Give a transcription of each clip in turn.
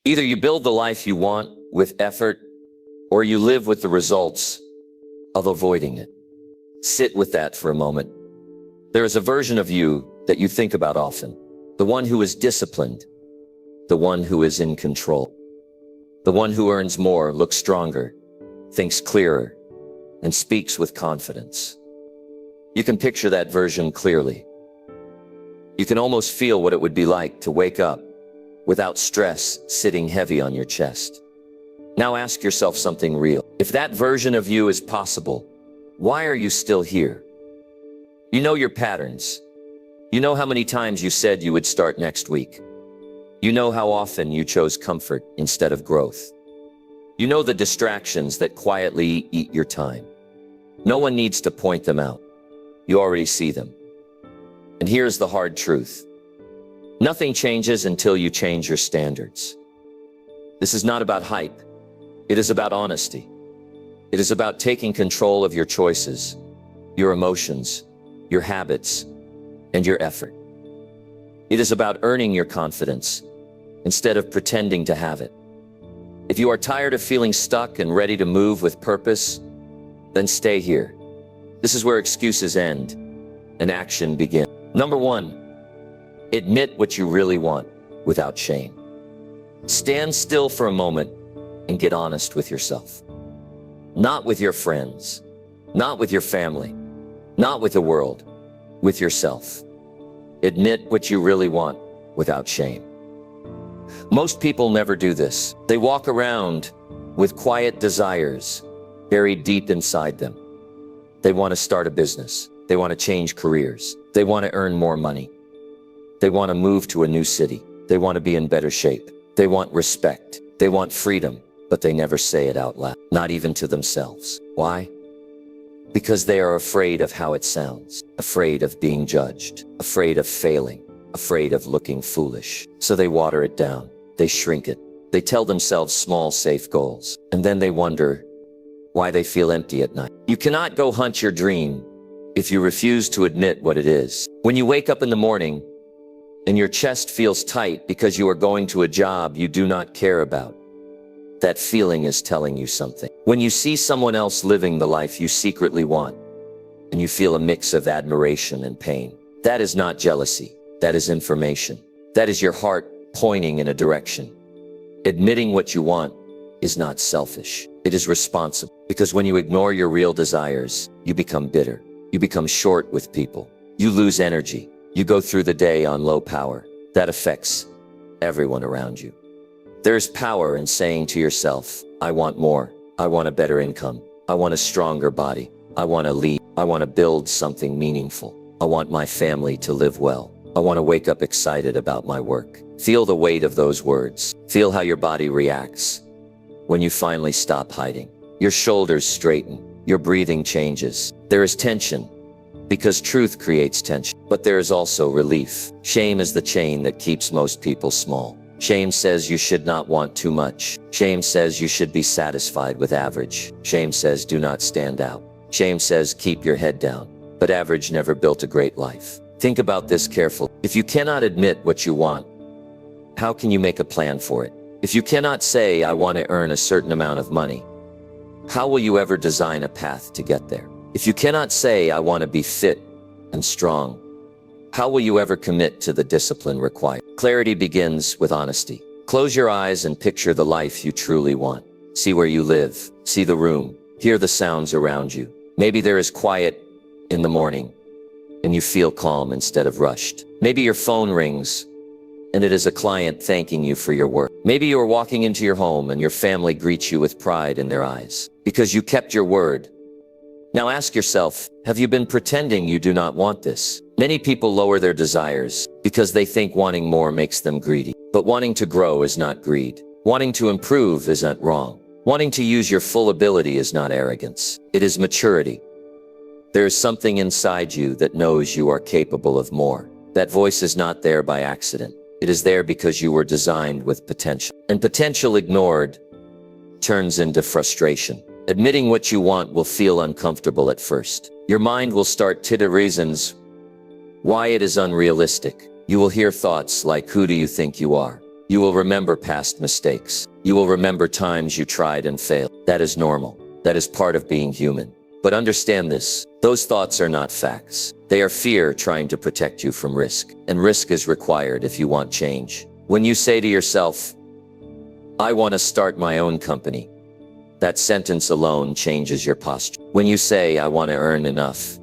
Either you build the life you want with effort, or you live with the results of avoiding it. Sit with that for a moment. There is a version of you that you think about often. The one who is disciplined. The one who is in control. The one who earns more, looks stronger, thinks clearer, and speaks with confidence. You can picture that version clearly. You can almost feel what it would be like to wake up without stress sitting heavy on your chest. Now ask yourself something real. If that version of you is possible, why are you still here? You know your patterns. You know how many times you said you would start next week. You know how often you chose comfort instead of growth. You know the distractions that quietly eat your time. No one needs to point them out. You already see them. And here's the hard truth. Nothing changes until you change your standards. This is not about hype. It is about honesty. It is about taking control of your choices, your emotions, your habits, and your effort. It is about earning your confidence instead of pretending to have it. If you are tired of feeling stuck and ready to move with purpose, then stay here. This is where excuses end and action begins. Number 1, admit what you really want without shame. Stand still for a moment and get honest with yourself. Not with your friends, not with your family, not with the world, with yourself. Admit what you really want without shame. Most people never do this. They walk around with quiet desires buried deep inside them. They want to start a business. They want to change careers. They want to earn more money. They want to move to a new city. They want to be in better shape. They want respect. They want freedom, but they never say it out loud, not even to themselves. Why? Because they are afraid of how it sounds, afraid of being judged, afraid of failing, afraid of looking foolish. So they water it down. They shrink it. They tell themselves small, safe goals. And then they wonder why they feel empty at night. You cannot go hunt your dream if you refuse to admit what it is. When you wake up in the morning and your chest feels tight because you are going to a job you do not care about, that feeling is telling you something. When you see someone else living the life you secretly want, and you feel a mix of admiration and pain, that is not jealousy. That is information. That is your heart pointing in a direction. Admitting what you want is not selfish. It is responsible. Because when you ignore your real desires, you become bitter. You become short with people. You lose energy. You go through the day on low power. That affects everyone around you. There's power in saying to yourself, I want more. I want a better income. I want a stronger body. I want to lead. I want to build something meaningful. I want my family to live well. I want to wake up excited about my work. Feel the weight of those words. Feel how your body reacts when you finally stop hiding. Your shoulders straighten. Your breathing changes. There is tension because truth creates tension. But there is also relief. Shame is the chain that keeps most people small. Shame says you should not want too much. Shame says you should be satisfied with average. Shame says do not stand out. Shame says keep your head down. But average never built a great life. Think about this carefully. If you cannot admit what you want, how can you make a plan for it? If you cannot say, I want to earn a certain amount of money, how will you ever design a path to get there? If you cannot say, I want to be fit and strong, how will you ever commit to the discipline required? Clarity begins with honesty. Close your eyes and picture the life you truly want. See where you live. See the room. Hear the sounds around you. Maybe there is quiet in the morning and you feel calm instead of rushed. Maybe your phone rings and it is a client thanking you for your work. Maybe you are walking into your home and your family greets you with pride in their eyes because you kept your word. Now ask yourself, have you been pretending you do not want this? Many people lower their desires because they think wanting more makes them greedy. But wanting to grow is not greed. Wanting to improve isn't wrong. Wanting to use your full ability is not arrogance. It is maturity. There is something inside you that knows you are capable of more. That voice is not there by accident. It is there because you were designed with potential. And potential ignored turns into frustration. Admitting what you want will feel uncomfortable at first. Your mind will start to reasons why it is unrealistic. You will hear thoughts like, who do you think you are? You will remember past mistakes. You will remember times you tried and failed. That is normal. That is part of being human. But understand this, those thoughts are not facts. They are fear trying to protect you from risk. And risk is required if you want change. When you say to yourself, I want to start my own company, that sentence alone changes your posture. When you say, I want to earn enough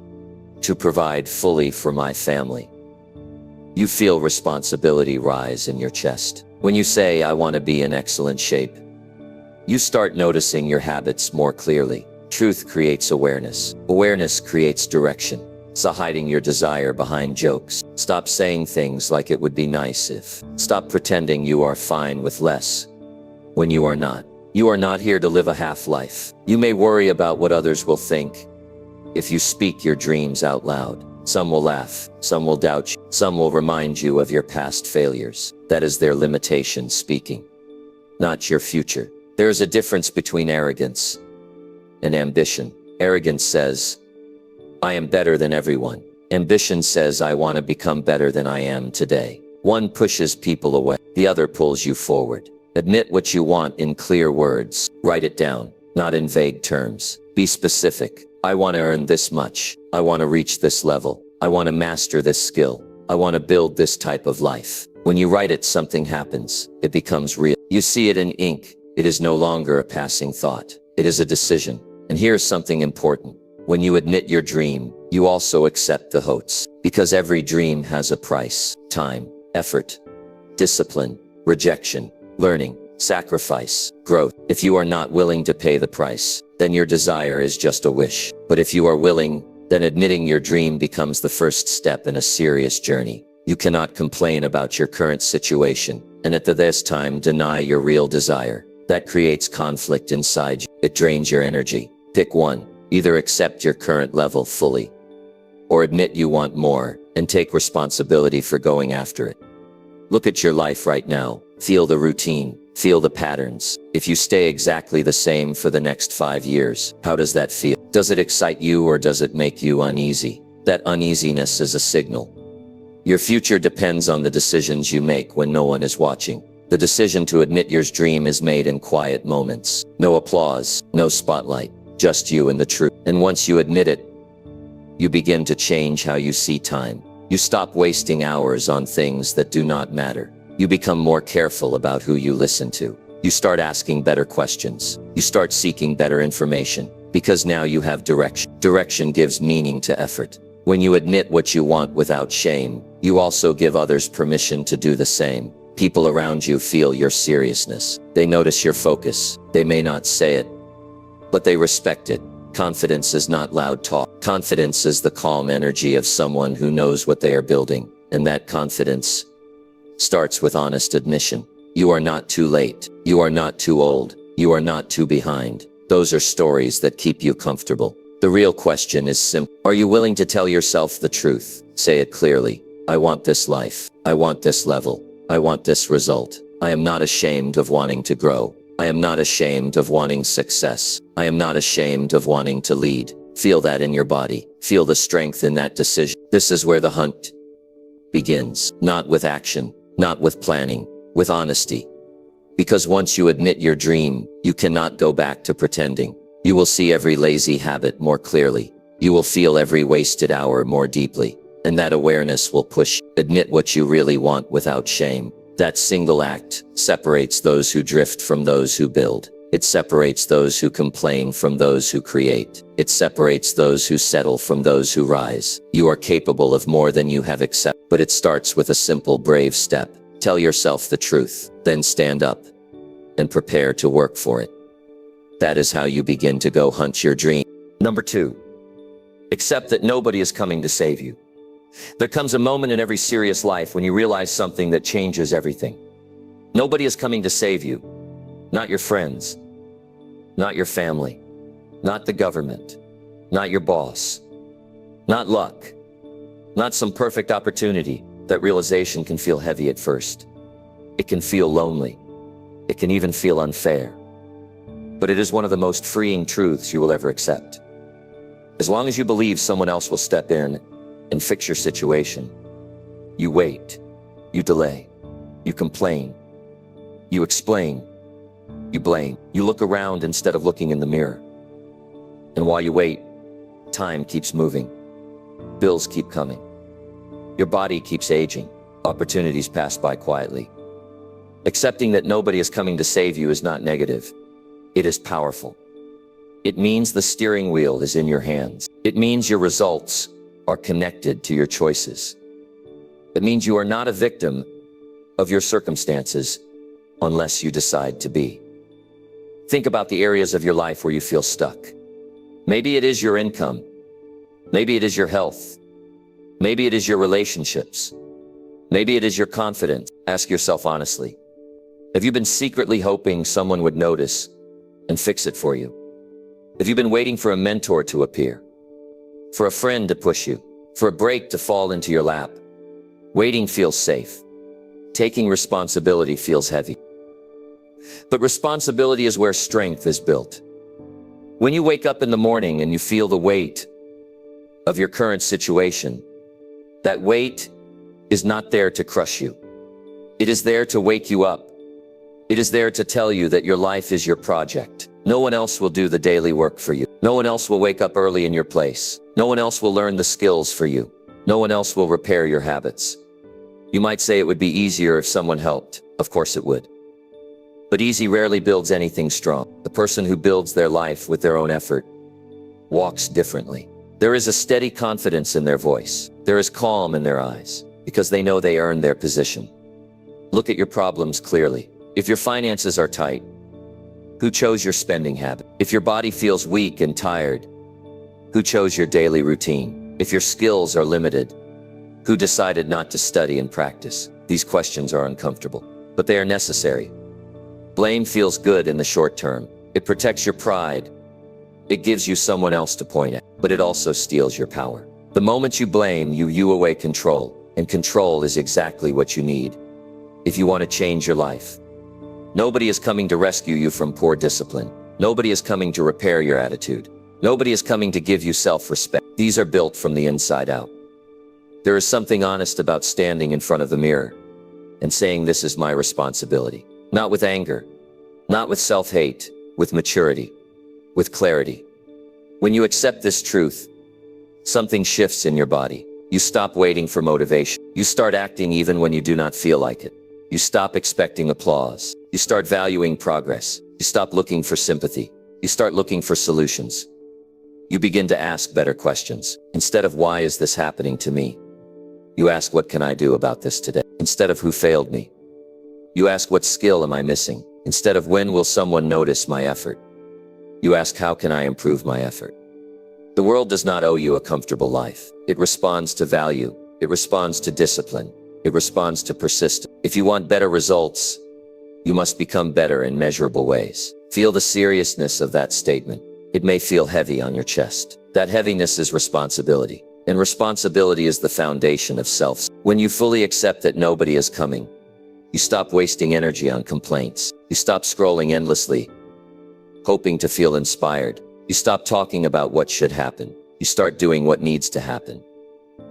to provide fully for my family, you feel responsibility rise in your chest. When you say, I want to be in excellent shape, you start noticing your habits more clearly. Truth creates awareness. Awareness creates direction. Stop hiding your desire behind jokes. Stop saying things like it would be nice if. Stop pretending you are fine with less when you are not. You are not here to live a half life. You may worry about what others will think if you speak your dreams out loud. Some will laugh, some will doubt you, some will remind you of your past failures. That is their limitation speaking, not your future. There is a difference between arrogance and ambition. Arrogance says, I am better than everyone. Ambition says, I want to become better than I am today. One pushes people away, the other pulls you forward. Admit what you want in clear words. Write it down, not in vague terms. Be specific. I want to earn this much. I want to reach this level. I want to master this skill. I want to build this type of life. When you write it, something happens. It becomes real. You see it in ink. It is no longer a passing thought. It is a decision. And here's something important. When you admit your dream, you also accept the hoax. Because every dream has a price. Time, effort, discipline, rejection, learning, sacrifice, growth. If you are not willing to pay the price, then your desire is just a wish. But if you are willing, then admitting your dream becomes the first step in a serious journey. You cannot complain about your current situation, and at this time deny your real desire. That creates conflict inside you. It drains your energy. Pick one. Either accept your current level fully, or admit you want more, and take responsibility for going after it. Look at your life right now. Feel the routine. Feel the patterns. If you stay exactly the same for the next 5 years, how does that feel? Does it excite you or does it make you uneasy? That uneasiness is a signal. Your future depends on the decisions you make when no one is watching. The decision to admit your dream is made in quiet moments. No applause, no spotlight, just you and the truth. And once you admit it, you begin to change how you see time. You stop wasting hours on things that do not matter. You become more careful about who you listen to. You start asking better questions. You start seeking better information, because now you have direction. Direction gives meaning to effort. When you admit what you want without shame, you also give others permission to do the same. People around you feel your seriousness. They notice your focus. They may not say it, but they respect it. Confidence is not loud talk. Confidence is the calm energy of someone who knows what they are building. And that confidence starts with honest admission. You are not too late. You are not too old. You are not too behind. Those are stories that keep you comfortable. The real question is simple. Are you willing to tell yourself the truth? Say it clearly. I want this life. I want this level. I want this result. I am not ashamed of wanting to grow. I am not ashamed of wanting success. I am not ashamed of wanting to lead. Feel that in your body. Feel the strength in that decision. This is where the hunt begins. Not with action, not with planning, with honesty. Because once you admit your dream, you cannot go back to pretending. You will see every lazy habit more clearly. You will feel every wasted hour more deeply. And that awareness will push. Admit what you really want without shame. That single act separates those who drift from those who build. It separates those who complain from those who create. It separates those who settle from those who rise. You are capable of more than you have accepted. But it starts with a simple, brave step. Tell yourself the truth, then stand up and prepare to work for it. That is how you begin to go hunt your dream. Number 2, accept that nobody is coming to save you. There comes a moment in every serious life when you realize something that changes everything. Nobody is coming to save you. Not your friends, not your family, not the government, not your boss, not luck, not some perfect opportunity. That realization can feel heavy at first. It can feel lonely. It can even feel unfair. But it is one of the most freeing truths you will ever accept. As long as you believe someone else will step in and fix your situation, you wait, you delay, you complain, You explain. You blame. You look around instead of looking in the mirror. And while you wait, time keeps moving. Bills keep coming. Your body keeps aging. Opportunities pass by quietly. Accepting that nobody is coming to save you is not negative. It is powerful. It means the steering wheel is in your hands. It means your results are connected to your choices. It means you are not a victim of your circumstances unless you decide to be. Think about the areas of your life where you feel stuck. Maybe it is your income. Maybe it is your health. Maybe it is your relationships. Maybe it is your confidence. Ask yourself honestly, have you been secretly hoping someone would notice and fix it for you? Have you been waiting for a mentor to appear? For a friend to push you? For a break to fall into your lap? Waiting feels safe. Taking responsibility feels heavy. But responsibility is where strength is built. When you wake up in the morning and you feel the weight of your current situation, that weight is not there to crush you. It is there to wake you up. It is there to tell you that your life is your project. No one else will do the daily work for you. No one else will wake up early in your place. No one else will learn the skills for you. No one else will repair your habits. You might say it would be easier if someone helped. Of course it would. But easy rarely builds anything strong. The person who builds their life with their own effort walks differently. There is a steady confidence in their voice. There is calm in their eyes because they know they earned their position. Look at your problems clearly. If your finances are tight, who chose your spending habit? If your body feels weak and tired, who chose your daily routine? If your skills are limited, who decided not to study and practice? These questions are uncomfortable, but they are necessary. Blame feels good in the short term. It protects your pride. It gives you someone else to point at, but it also steals your power. The moment you blame, you away control, and control is exactly what you need if you want to change your life. Nobody is coming to rescue you from poor discipline. Nobody is coming to repair your attitude. Nobody is coming to give you self-respect. These are built from the inside out. There is something honest about standing in front of the mirror and saying, this is my responsibility. Not with anger, not with self-hate, with maturity, with clarity. When you accept this truth, something shifts in your body. You stop waiting for motivation. You start acting even when you do not feel like it. You stop expecting applause. You start valuing progress. You stop looking for sympathy. You start looking for solutions. You begin to ask better questions. Instead of why is this happening to me? You ask what can I do about this today? Instead of who failed me? You ask what skill am I missing? Instead of when will someone notice my effort? You ask how can I improve my effort? The world does not owe you a comfortable life. It responds to value. It responds to discipline. It responds to persistence. If you want better results, you must become better in measurable ways. Feel the seriousness of that statement. It may feel heavy on your chest. That heaviness is responsibility. And responsibility is the foundation of self. When you fully accept that nobody is coming, you stop wasting energy on complaints. You stop scrolling endlessly, hoping to feel inspired. You stop talking about what should happen. You start doing what needs to happen.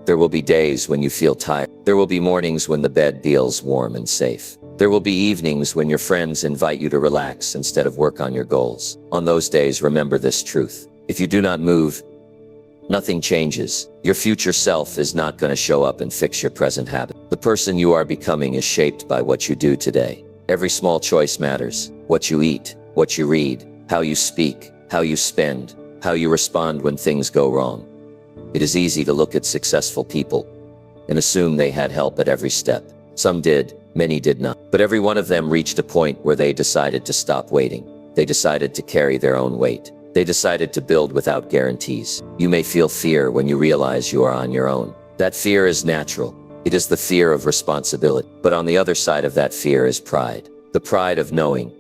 There will be days when you feel tired. There will be mornings when the bed feels warm and safe. There will be evenings when your friends invite you to relax instead of work on your goals. On those days, remember this truth. If you do not move, nothing changes. Your future self is not going to show up and fix your present habit. The person you are becoming is shaped by what you do today. Every small choice matters. What you eat, what you read, how you speak, how you spend, how you respond when things go wrong. It is easy to look at successful people and assume they had help at every step. Some did, many did not. But every one of them reached a point where they decided to stop waiting. They decided to carry their own weight. They decided to build without guarantees. You may feel fear when you realize you are on your own. That fear is natural. It is the fear of responsibility. But on the other side of that fear is pride. The pride of knowing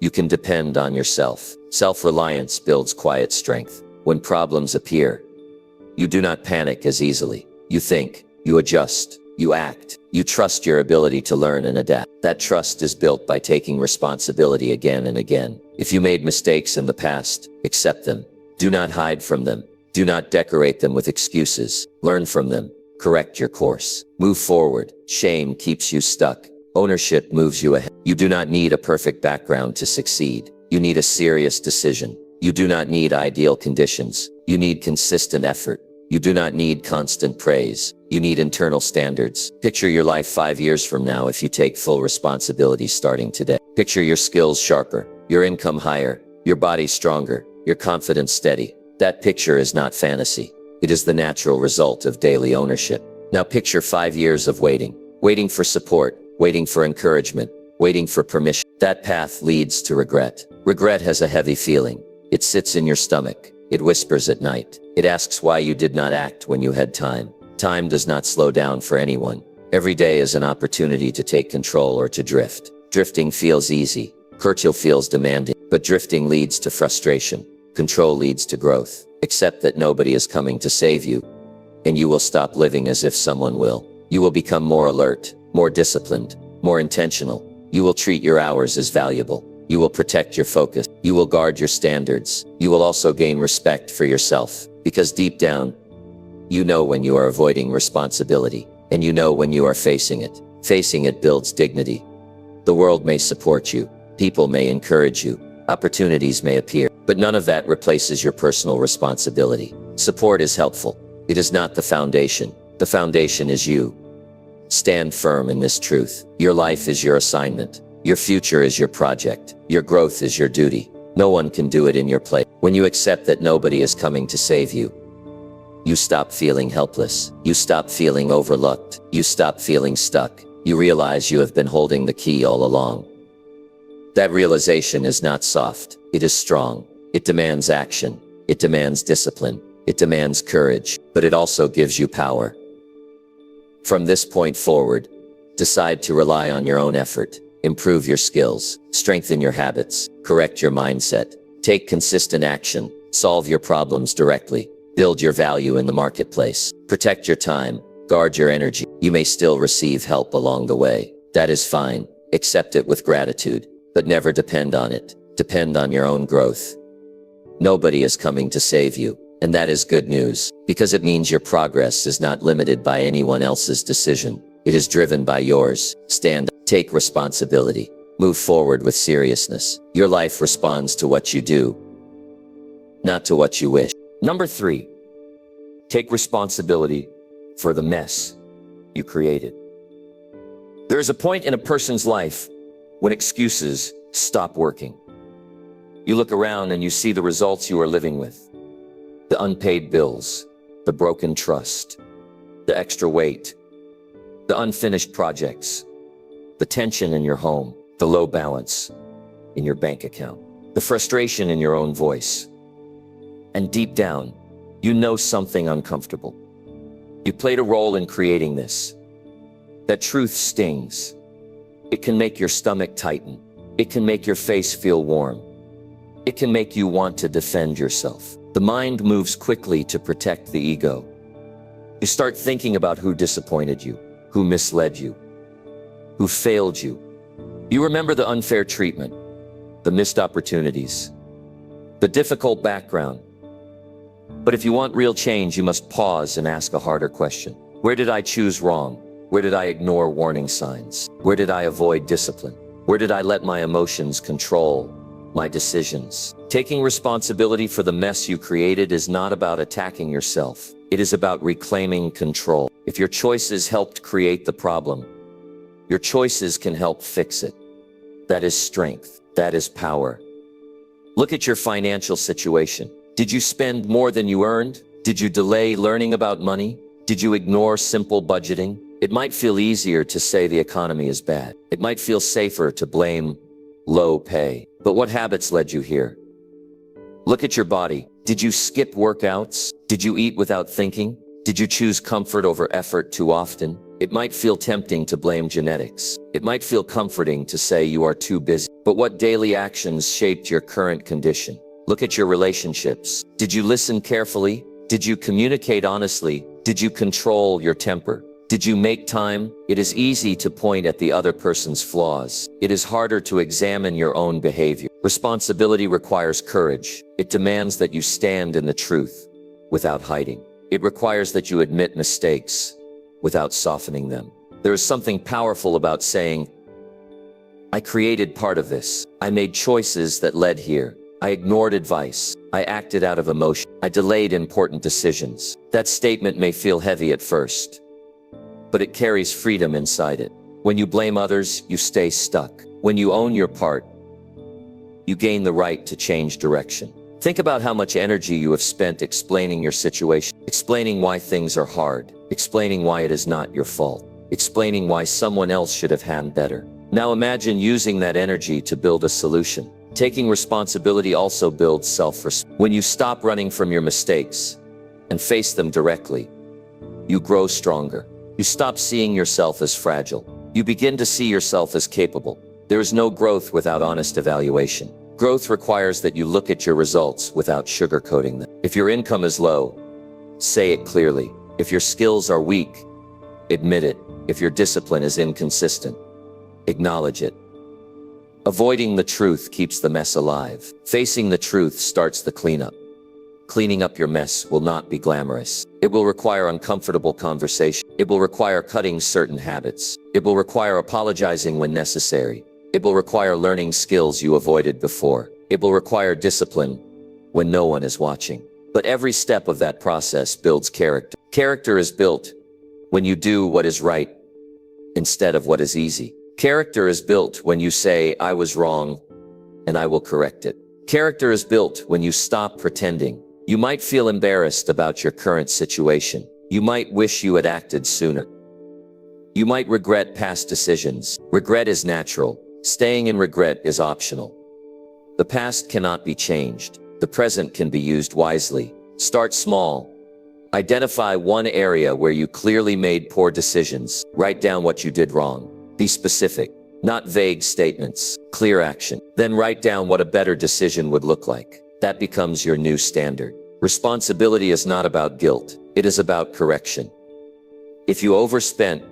you can depend on yourself. Self-reliance builds quiet strength. When problems appear, you do not panic as easily. You think, you adjust, you act, you trust your ability to learn and adapt. That trust is built by taking responsibility again and again. If you made mistakes in the past, accept them. Do not hide from them. Do not decorate them with excuses. Learn from them. Correct your course. Move forward. Shame keeps you stuck. Ownership moves you ahead. You do not need a perfect background to succeed. You need a serious decision. You do not need ideal conditions. You need consistent effort. You do not need constant praise. You need internal standards. Picture your life 5 years from now if you take full responsibility starting today. Picture your skills sharper, your income higher, your body stronger, your confidence steady. That picture is not fantasy. It is the natural result of daily ownership. Now picture 5 years of waiting for support, waiting for encouragement, waiting for permission. That path leads to regret. Regret has a heavy feeling. It sits in your stomach. It whispers at night. It asks why you did not act when you had time. Time does not slow down for anyone. Every day is an opportunity to take control or to drift. Drifting feels easy. Control feels demanding. But drifting leads to frustration. Control leads to growth. Accept that nobody is coming to save you, and you will stop living as if someone will. You will become more alert, more disciplined, more intentional. You will treat your hours as valuable. You will protect your focus. You will guard your standards. You will also gain respect for yourself, because deep down, you know when you are avoiding responsibility, and you know when you are facing it. Facing it builds dignity. The world may support you. People may encourage you. Opportunities may appear, but none of that replaces your personal responsibility. Support is helpful. It is not the foundation. The foundation is you. Stand firm in this truth. Your life is your assignment. Your future is your project. Your growth is your duty. No one can do it in your place. When you accept that nobody is coming to save you, you stop feeling helpless. You stop feeling overlooked. You stop feeling stuck. You realize you have been holding the key all along. That realization is not soft. It is strong. It demands action. It demands discipline. It demands courage, but it also gives you power. From this point forward, decide to rely on your own effort. Improve your skills, strengthen your habits, correct your mindset, take consistent action, solve your problems directly, build your value in the marketplace, protect your time, guard your energy. You may still receive help along the way. That is fine. Accept it with gratitude, but never depend on it. Depend on your own growth. Nobody is coming to save you, and that is good news, because it means your progress is not limited by anyone else's decision. It is driven by yours. Stand up, take responsibility, move forward with seriousness. Your life responds to what you do, not to what you wish. Number 3, take responsibility for the mess you created. There is a point in a person's life when excuses stop working. You look around and you see the results you are living with. The unpaid bills, the broken trust, the extra weight, the unfinished projects, the tension in your home, the low balance in your bank account, the frustration in your own voice. And deep down, you know something uncomfortable. You played a role in creating this. That truth stings. It can make your stomach tighten. It can make your face feel warm. It can make you want to defend yourself. The mind moves quickly to protect the ego. You start thinking about who disappointed you, who misled you, who failed you. You remember the unfair treatment, the missed opportunities, the difficult background. But if you want real change, you must pause and ask a harder question. Where did I choose wrong? Where did I ignore warning signs? Where did I avoid discipline? Where did I let my emotions control my decisions? Taking responsibility for the mess you created is not about attacking yourself. It is about reclaiming control. If your choices helped create the problem, your choices can help fix it. That is strength. That is power. Look at your financial situation. Did you spend more than you earned? Did you delay learning about money? Did you ignore simple budgeting? It might feel easier to say the economy is bad. It might feel safer to blame low pay. But what habits led you here? Look at your body. Did you skip workouts? Did you eat without thinking? Did you choose comfort over effort too often? It might feel tempting to blame genetics. It might feel comforting to say you are too busy. But what daily actions shaped your current condition? Look at your relationships. Did you listen carefully? Did you communicate honestly? Did you control your temper? Did you make time? It is easy to point at the other person's flaws. It is harder to examine your own behavior. Responsibility requires courage. It demands that you stand in the truth without hiding. It requires that you admit mistakes without softening them. There is something powerful about saying, I created part of this. I made choices that led here. I ignored advice. I acted out of emotion. I delayed important decisions. That statement may feel heavy at first, but it carries freedom inside it. When you blame others, you stay stuck. When you own your part, you gain the right to change direction. Think about how much energy you have spent explaining your situation, explaining why things are hard, explaining why it is not your fault, explaining why someone else should have handled better. Now imagine using that energy to build a solution. Taking responsibility also builds self-respect. When you stop running from your mistakes and face them directly, you grow stronger. You stop seeing yourself as fragile. You begin to see yourself as capable. There is no growth without honest evaluation. Growth requires that you look at your results without sugarcoating them. If your income is low, say it clearly. If your skills are weak, admit it. If your discipline is inconsistent, acknowledge it. Avoiding the truth keeps the mess alive. Facing the truth starts the cleanup. Cleaning up your mess will not be glamorous. It will require uncomfortable conversation. It will require cutting certain habits. It will require apologizing when necessary. It will require learning skills you avoided before. It will require discipline when no one is watching. But every step of that process builds character. Character is built when you do what is right instead of what is easy. Character is built when you say, I was wrong, and I will correct it. Character is built when you stop pretending. You might feel embarrassed about your current situation. You might wish you had acted sooner. You might regret past decisions. Regret is natural. Staying in regret is optional. The past cannot be changed. The present can be used wisely. Start small. Identify one area where you clearly made poor decisions. Write down what you did wrong. Be specific, not vague statements. Clear action. Then write down what a better decision would look like. That becomes your new standard. Responsibility is not about guilt. It is about correction. If you overspent,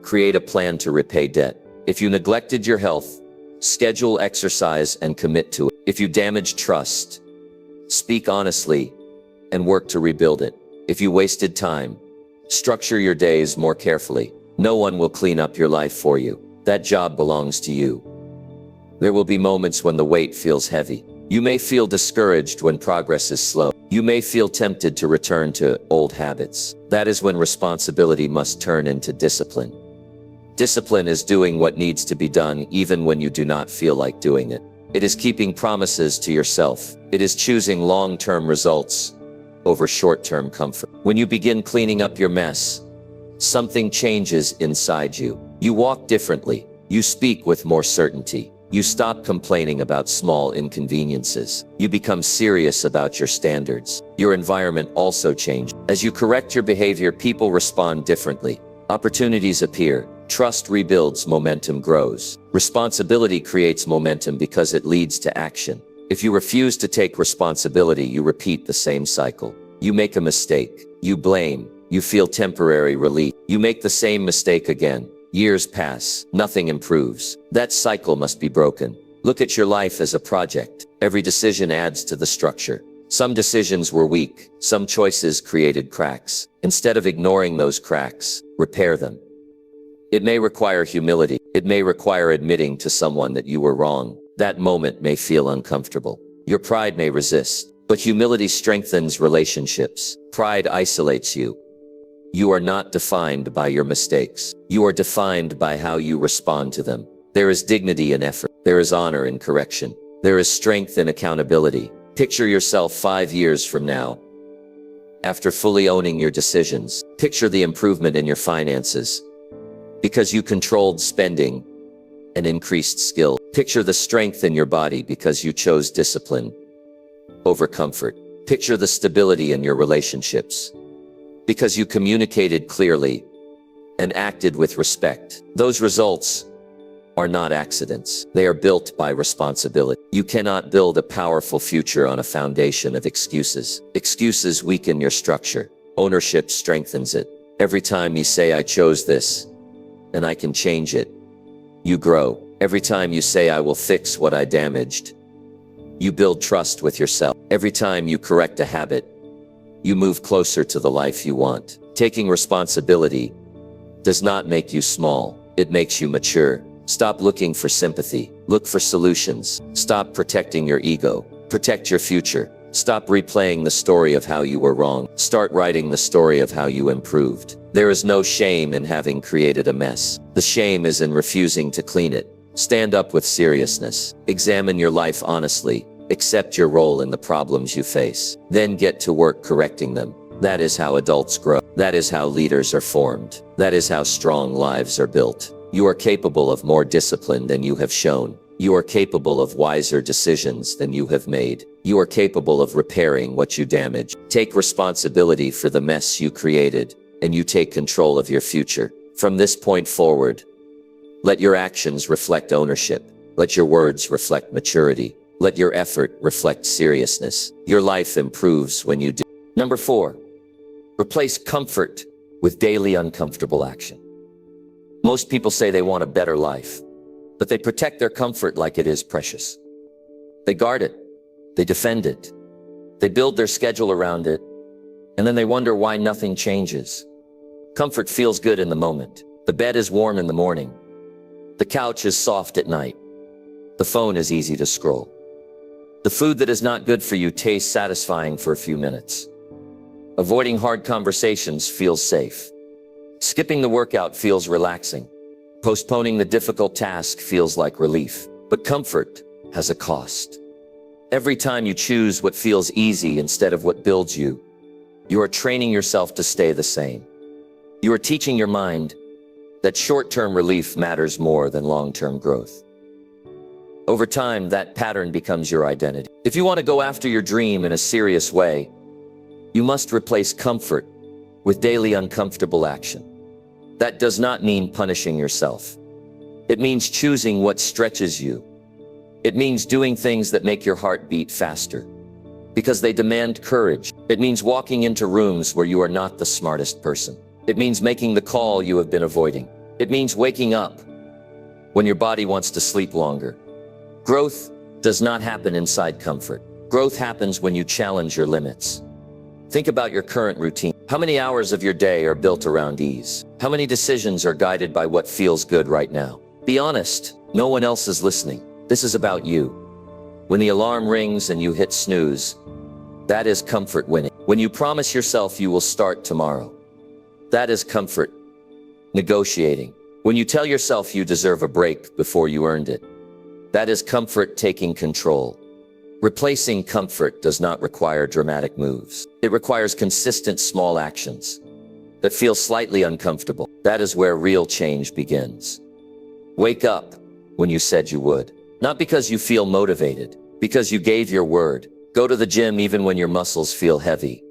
create a plan to repay debt. If you neglected your health, schedule exercise and commit to it. If you damaged trust, speak honestly and work to rebuild it. If you wasted time, structure your days more carefully. No one will clean up your life for you. That job belongs to you. There will be moments when the weight feels heavy. You may feel discouraged when progress is slow. You may feel tempted to return to old habits. That is when responsibility must turn into discipline. Discipline is doing what needs to be done even when you do not feel like doing it. It is keeping promises to yourself. It is choosing long-term results over short-term comfort. When you begin cleaning up your mess, something changes inside you. You walk differently. You speak with more certainty. You stop complaining about small inconveniences. You become serious about your standards. Your environment also changes. As you correct your behavior, people respond differently. Opportunities appear. Trust rebuilds, momentum grows. Responsibility creates momentum because it leads to action. If you refuse to take responsibility, you repeat the same cycle. You make a mistake. You blame. You feel temporary relief. You make the same mistake again. Years pass. Nothing improves. That cycle must be broken. Look at your life as a project. Every decision adds to the structure. Some decisions were weak. Some choices created cracks. Instead of ignoring those cracks, repair them. It may require humility. It may require admitting to someone that you were wrong. That moment may feel uncomfortable. Your pride may resist. But humility strengthens relationships. Pride isolates you. You are not defined by your mistakes. You are defined by how you respond to them. There is dignity in effort. There is honor in correction. There is strength in accountability. Picture yourself 5 years from now. After fully owning your decisions, picture the improvement in your finances because you controlled spending and increased skill. Picture the strength in your body because you chose discipline over comfort. Picture the stability in your relationships because you communicated clearly and acted with respect. Those results are not accidents. They are built by responsibility. You cannot build a powerful future on a foundation of excuses. Excuses weaken your structure. Ownership strengthens it. Every time you say, I chose this, and I can change it, you grow. Every time you say, I will fix what I damaged, you build trust with yourself. Every time you correct a habit, you move closer to the life you want. Taking responsibility does not make you small. It makes you mature. Stop looking for sympathy. Look for solutions. Stop protecting your ego. Protect your future. Stop replaying the story of how you were wrong. Start writing the story of how you improved. There is no shame in having created a mess. The shame is in refusing to clean it. Stand up with seriousness. Examine your life honestly. Accept your role in the problems you face. Then get to work correcting them. That is how adults grow. That is how leaders are formed. That is how strong lives are built. You are capable of more discipline than you have shown. You are capable of wiser decisions than you have made. You are capable of repairing what you damaged. Take responsibility for the mess you created, and you take control of your future. From this point forward, let your actions reflect ownership. Let your words reflect maturity. Let your effort reflect seriousness. Your life improves when you do. Number 4, replace comfort with daily uncomfortable action. Most people say they want a better life, but they protect their comfort like it is precious. They guard it. They defend it. They build their schedule around it, and then they wonder why nothing changes. Comfort feels good in the moment. The bed is warm in the morning. The couch is soft at night. The phone is easy to scroll. The food that is not good for you tastes satisfying for a few minutes. Avoiding hard conversations feels safe. Skipping the workout feels relaxing. Postponing the difficult task feels like relief. But comfort has a cost. Every time you choose what feels easy instead of what builds you, you are training yourself to stay the same. You are teaching your mind that short-term relief matters more than long-term growth. Over time, that pattern becomes your identity. If you want to go after your dream in a serious way, you must replace comfort with daily uncomfortable action. That does not mean punishing yourself. It means choosing what stretches you. It means doing things that make your heart beat faster, because they demand courage. It means walking into rooms where you are not the smartest person. It means making the call you have been avoiding. It means waking up when your body wants to sleep longer. Growth does not happen inside comfort. Growth happens when you challenge your limits. Think about your current routine. How many hours of your day are built around ease? How many decisions are guided by what feels good right now? Be honest, no one else is listening. This is about you. When the alarm rings and you hit snooze, that is comfort winning. When you promise yourself you will start tomorrow, that is comfort negotiating. When you tell yourself you deserve a break before you earned it, that is comfort taking control. Replacing comfort does not require dramatic moves. It requires consistent small actions that feel slightly uncomfortable. That is where real change begins. Wake up when you said you would. Not because you feel motivated, because you gave your word. Go to the gym even when your muscles feel heavy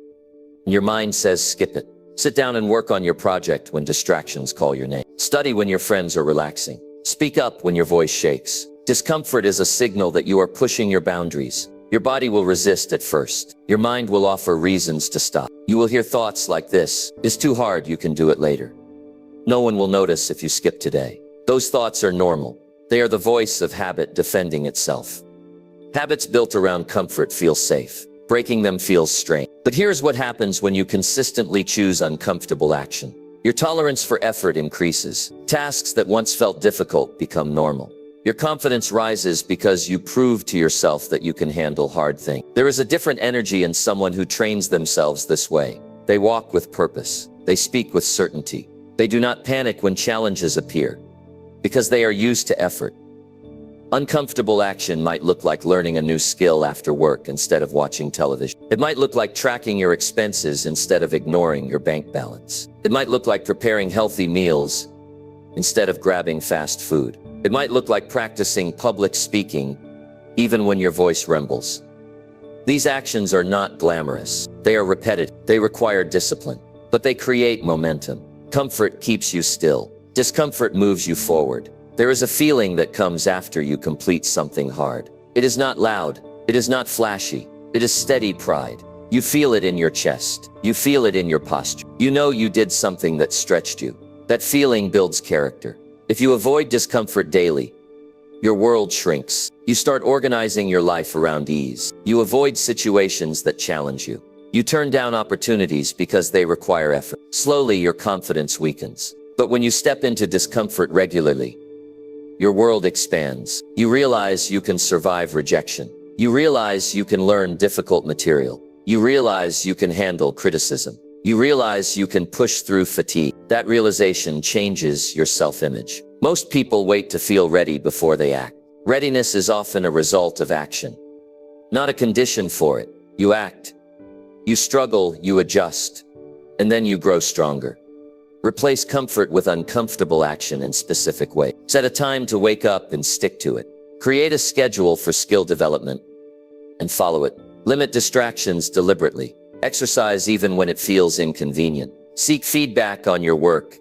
and your mind says skip it. Sit down and work on your project when distractions call your name. Study when your friends are relaxing. Speak up when your voice shakes. Discomfort is a signal that you are pushing your boundaries. Your body will resist at first. Your mind will offer reasons to stop. You will hear thoughts like this: "It's too hard, you can do it later. No one will notice if you skip today." Those thoughts are normal. They are the voice of habit defending itself. Habits built around comfort feel safe. Breaking them feels strange. But here's what happens when you consistently choose uncomfortable action. Your tolerance for effort increases. Tasks that once felt difficult become normal. Your confidence rises because you prove to yourself that you can handle hard things. There is a different energy in someone who trains themselves this way. They walk with purpose. They speak with certainty. They do not panic when challenges appear, because they are used to effort. Uncomfortable action might look like learning a new skill after work instead of watching television. It might look like tracking your expenses instead of ignoring your bank balance. It might look like preparing healthy meals instead of grabbing fast food. It might look like practicing public speaking even when your voice rumbles. These actions are not glamorous. They are repetitive. They require discipline, but they create momentum. Comfort keeps you still. Discomfort moves you forward. There is a feeling that comes after you complete something hard. It is not loud. It is not flashy. It is steady pride. You feel it in your chest. You feel it in your posture. You know you did something that stretched you. That feeling builds character. If you avoid discomfort daily, your world shrinks. You start organizing your life around ease. You avoid situations that challenge you. You turn down opportunities because they require effort. Slowly, your confidence weakens. But when you step into discomfort regularly, your world expands. You realize you can survive rejection. You realize you can learn difficult material. You realize you can handle criticism. You realize you can push through fatigue. That realization changes your self-image. Most people wait to feel ready before they act. Readiness is often a result of action, not a condition for it. You act, you struggle, you adjust, and then you grow stronger. Replace comfort with uncomfortable action in specific ways. Set a time to wake up and stick to it. Create a schedule for skill development and follow it. Limit distractions deliberately. Exercise even when it feels inconvenient. Seek feedback on your work,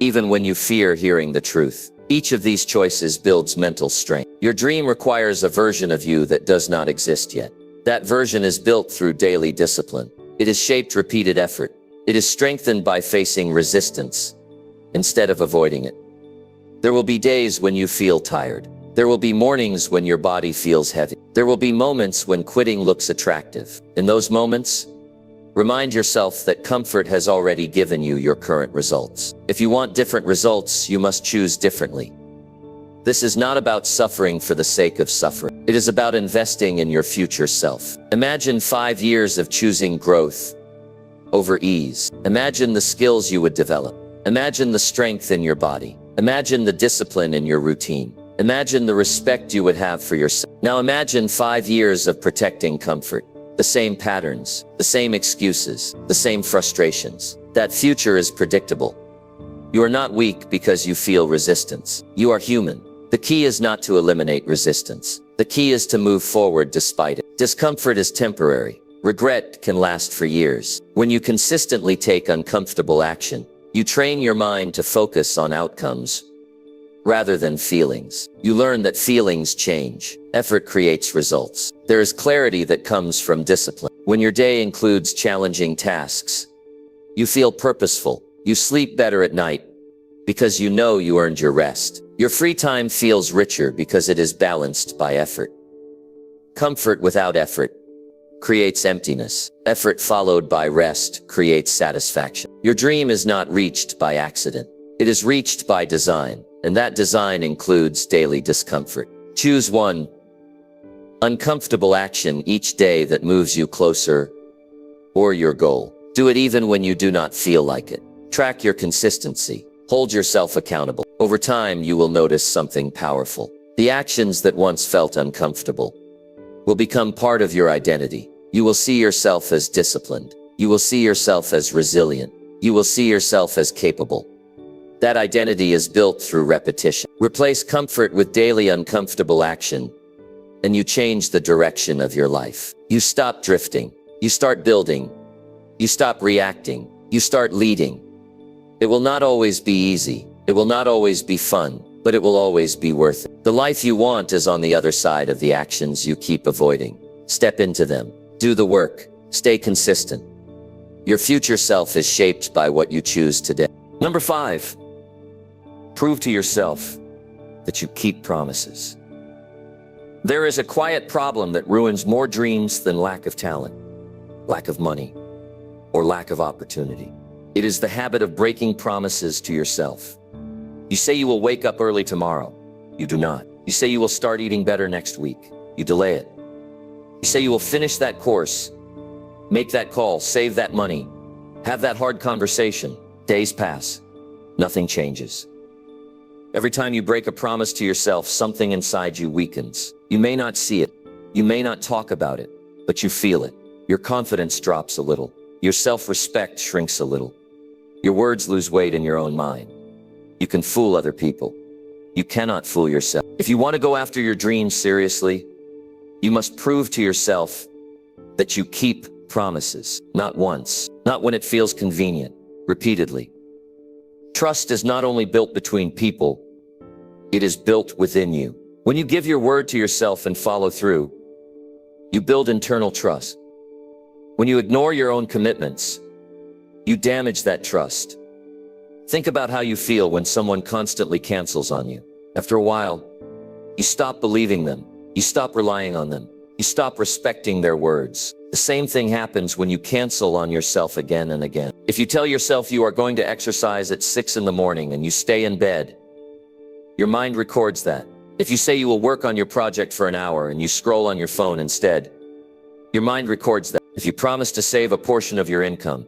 even when you fear hearing the truth. Each of these choices builds mental strength. Your dream requires a version of you that does not exist yet. That version is built through daily discipline. It is shaped repeated effort. It is strengthened by facing resistance instead of avoiding it. There will be days when you feel tired. There will be mornings when your body feels heavy. There will be moments when quitting looks attractive. In those moments, remind yourself that comfort has already given you your current results. If you want different results, you must choose differently. This is not about suffering for the sake of suffering. It is about investing in your future self. Imagine 5 years of choosing growth over ease. Imagine the skills you would develop. Imagine the strength in your body. Imagine the discipline in your routine. Imagine the respect you would have for yourself. Now imagine 5 years of protecting comfort. The same patterns, the same excuses, the same frustrations. That future is predictable. You are not weak because you feel resistance. You are human. The key is not to eliminate resistance. The key is to move forward despite it. Discomfort is temporary. Regret can last for years. When you consistently take uncomfortable action, you train your mind to focus on outcomes rather than feelings. You learn that feelings change. Effort creates results. There is clarity that comes from discipline. When your day includes challenging tasks, you feel purposeful. You sleep better at night because you know you earned your rest. Your free time feels richer because it is balanced by effort. Comfort without effort creates emptiness. Effort followed by rest creates satisfaction. Your dream is not reached by accident. It is reached by design, and that design includes daily discomfort. Choose one uncomfortable action each day that moves you closer or your goal. Do it even when you do not feel like it. Track your consistency. Hold yourself accountable. Over time, you will notice something powerful. The actions that once felt uncomfortable will become part of your identity. You will see yourself as disciplined. You will see yourself as resilient. You will see yourself as capable. That identity is built through repetition. Replace comfort with daily uncomfortable action, and you change the direction of your life. You stop drifting. You start building. You stop reacting. You start leading. It will not always be easy. It will not always be fun, but it will always be worth it. The life you want is on the other side of the actions you keep avoiding. Step into them. Do the work. Stay consistent. Your future self is shaped by what you choose today. Number 5, prove to yourself that you keep promises. There is a quiet problem that ruins more dreams than lack of talent, lack of money, or lack of opportunity. It is the habit of breaking promises to yourself. You say you will wake up early tomorrow. You do not. You say you will start eating better next week. You delay it. You say you will finish that course, make that call, save that money, have that hard conversation. Days pass. Nothing changes. Every time you break a promise to yourself, something inside you weakens. You may not see it. You may not talk about it, but you feel it. Your confidence drops a little. Your self-respect shrinks a little. Your words lose weight in your own mind. You can fool other people. You cannot fool yourself. If you want to go after your dreams seriously, you must prove to yourself that you keep promises. Not once, not when it feels convenient, repeatedly. Trust is not only built between people, it is built within you. When you give your word to yourself and follow through, you build internal trust. When you ignore your own commitments, you damage that trust. Think about how you feel when someone constantly cancels on you. After a while, you stop believing them. You stop relying on them. You stop respecting their words. The same thing happens when you cancel on yourself again and again. If you tell yourself you are going to exercise at 6 in the morning and you stay in bed, your mind records that. If you say you will work on your project for an hour and you scroll on your phone instead, your mind records that. If you promise to save a portion of your income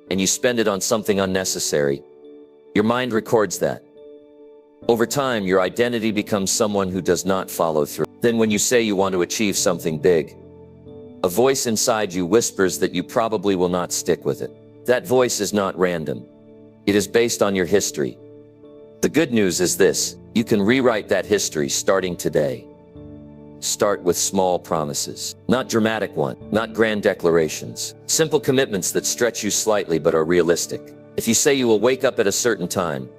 and you spend it on something unnecessary, your mind records that. Over time, your identity becomes someone who does not follow through. Then when you say you want to achieve something big, a voice inside you whispers that you probably will not stick with it. That voice is not random. It is based on your history. The good news is this: you can rewrite that history starting today. Start with small promises, not dramatic ones, not grand declarations. Simple commitments that stretch you slightly but are realistic. If you say you will wake up at a certain time,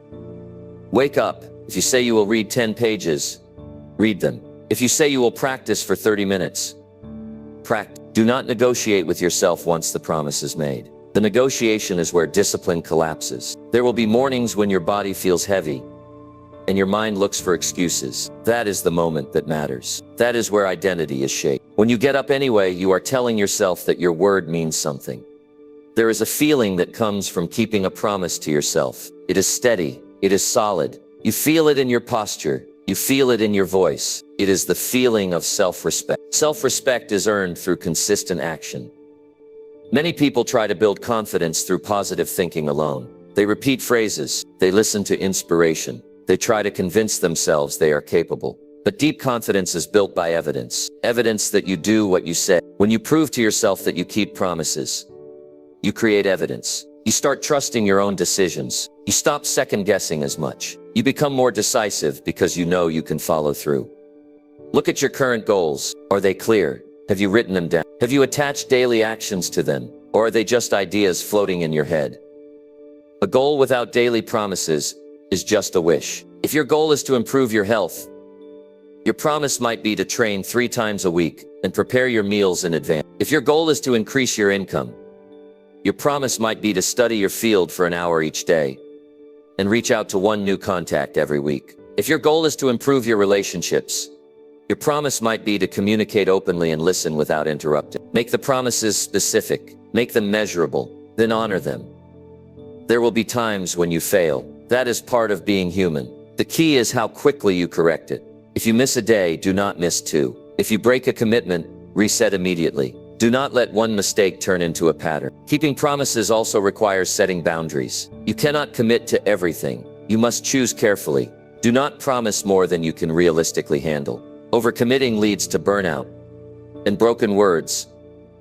wake up. If you say you will read 10 pages, read them. If you say you will practice for 30 minutes, practice. Do not negotiate with yourself once the promise is made. The negotiation is where discipline collapses. There will be mornings when your body feels heavy and your mind looks for excuses. That is the moment that matters. That is where identity is shaped. When you get up anyway, you are telling yourself that your word means something. There is a feeling that comes from keeping a promise to yourself. It is steady. It is solid. You feel it in your posture. You feel it in your voice. It is the feeling of self-respect. Self-respect is earned through consistent action. Many people try to build confidence through positive thinking alone. They repeat phrases. They listen to inspiration. They try to convince themselves they are capable. But deep confidence is built by evidence. Evidence that you do what you say. When you prove to yourself that you keep promises, you create evidence. You start trusting your own decisions. You stop second-guessing as much. You become more decisive because you know you can follow through. Look at your current goals. Are they clear? Have you written them down? Have you attached daily actions to them? Or are they just ideas floating in your head? A goal without daily promises is just a wish. If your goal is to improve your health, your promise might be to train 3 times a week and prepare your meals in advance. If your goal is to increase your income, your promise might be to study your field for an hour each day and reach out to 1 new contact every week. If your goal is to improve your relationships, your promise might be to communicate openly and listen without interrupting. Make the promises specific, make them measurable, then honor them. There will be times when you fail. That is part of being human. The key is how quickly you correct it. If you miss a day, do not miss 2. If you break a commitment, reset immediately. Do not let one mistake turn into a pattern. Keeping promises also requires setting boundaries. You cannot commit to everything. You must choose carefully. Do not promise more than you can realistically handle. Overcommitting leads to burnout and broken words.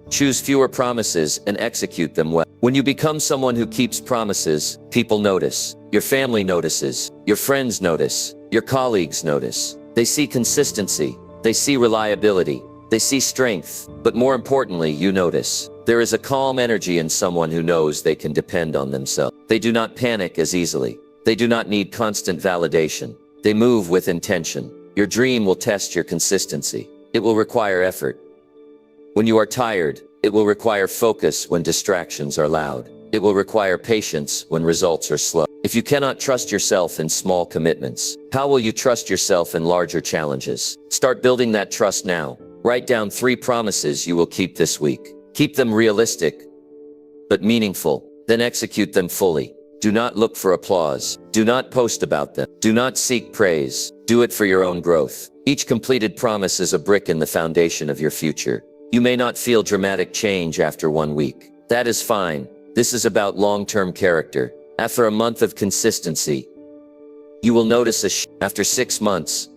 Choose fewer promises and execute them well. When you become someone who keeps promises, people notice. Your family notices. Your friends notice. Your colleagues notice. They see consistency. They see reliability. They see strength. But more importantly, you notice. There is a calm energy in someone who knows they can depend on themselves. They do not panic as easily. They do not need constant validation. They move with intention. Your dream will test your consistency. It will require effort. When you are tired, it will require focus when distractions are loud. It will require patience when results are slow. If you cannot trust yourself in small commitments, how will you trust yourself in larger challenges? Start building that trust now. Write down 3 promises you will keep this week. Keep them realistic, but meaningful. Then execute them fully. Do not look for applause. Do not post about them. Do not seek praise. Do it for your own growth. Each completed promise is a brick in the foundation of your future. You may not feel dramatic change after 1 week. That is fine. This is about long-term character. After a month of consistency, you will notice a shift. After 6 months,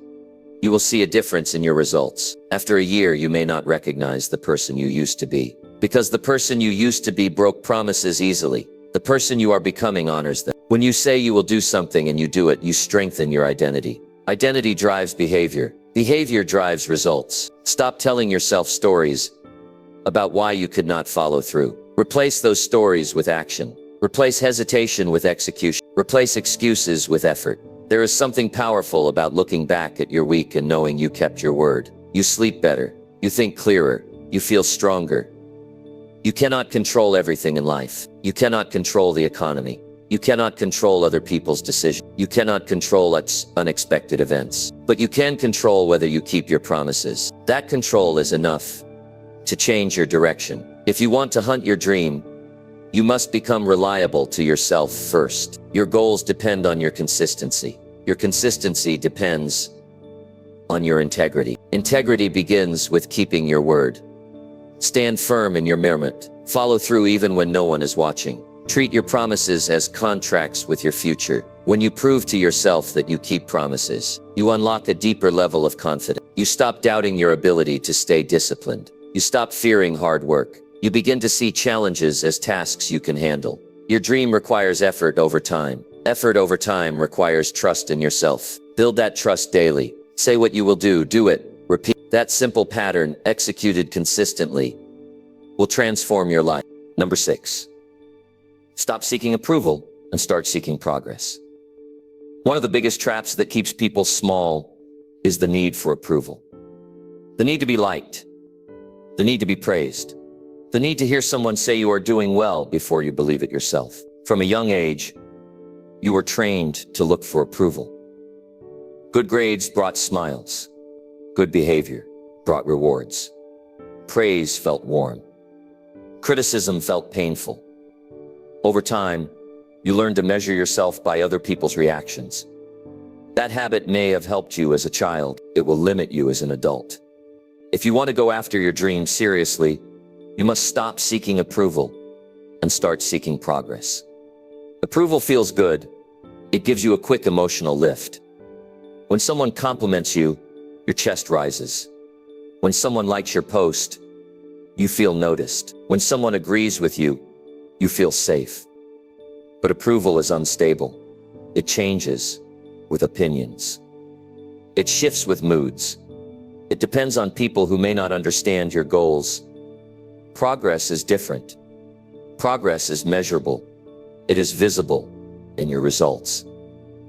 you will see a difference in your results. After a year, you may not recognize the person you used to be, because the person you used to be broke promises easily. The person you are becoming honors them. When you say you will do something and you do it, you strengthen your identity. Identity drives behavior. Behavior drives results. Stop telling yourself stories about why you could not follow through. Replace those stories with action. Replace hesitation with execution. Replace excuses with effort. There is something powerful about looking back at your week and knowing you kept your word. You sleep better. You think clearer. You feel stronger. You cannot control everything in life. You cannot control the economy. You cannot control other people's decisions. You cannot control unexpected events. But you can control whether you keep your promises. That control is enough to change your direction. If you want to hunt your dream, you must become reliable to yourself first. Your goals depend on your consistency. Your consistency depends on your integrity. Integrity begins with keeping your word. Stand firm in your commitment. Follow through even when no one is watching. Treat your promises as contracts with your future. When you prove to yourself that you keep promises, you unlock a deeper level of confidence. You stop doubting your ability to stay disciplined. You stop fearing hard work. You begin to see challenges as tasks you can handle. Your dream requires effort over time. Effort over time requires trust in yourself. Build that trust daily. Say what you will do it. Repeat. That simple pattern, executed consistently, will transform your life. Number 6. Stop seeking approval and start seeking progress. One of the biggest traps that keeps people small is the need for approval. The need to be liked. The need to be praised. The need to hear someone say you are doing well before you believe it yourself. From a young age, you were trained to look for approval. Good grades brought smiles. Good behavior brought rewards. Praise felt warm. Criticism felt painful. Over time, you learned to measure yourself by other people's reactions. That habit may have helped you as a child. It will limit you as an adult. If you want to go after your dreams seriously, you must stop seeking approval and start seeking progress. Approval feels good. It gives you a quick emotional lift. When someone compliments you, your chest rises. When someone likes your post, you feel noticed. When someone agrees with you, you feel safe. But approval is unstable. It changes with opinions. It shifts with moods. It depends on people who may not understand your goals. Progress is different. Progress is measurable. It is visible in your results.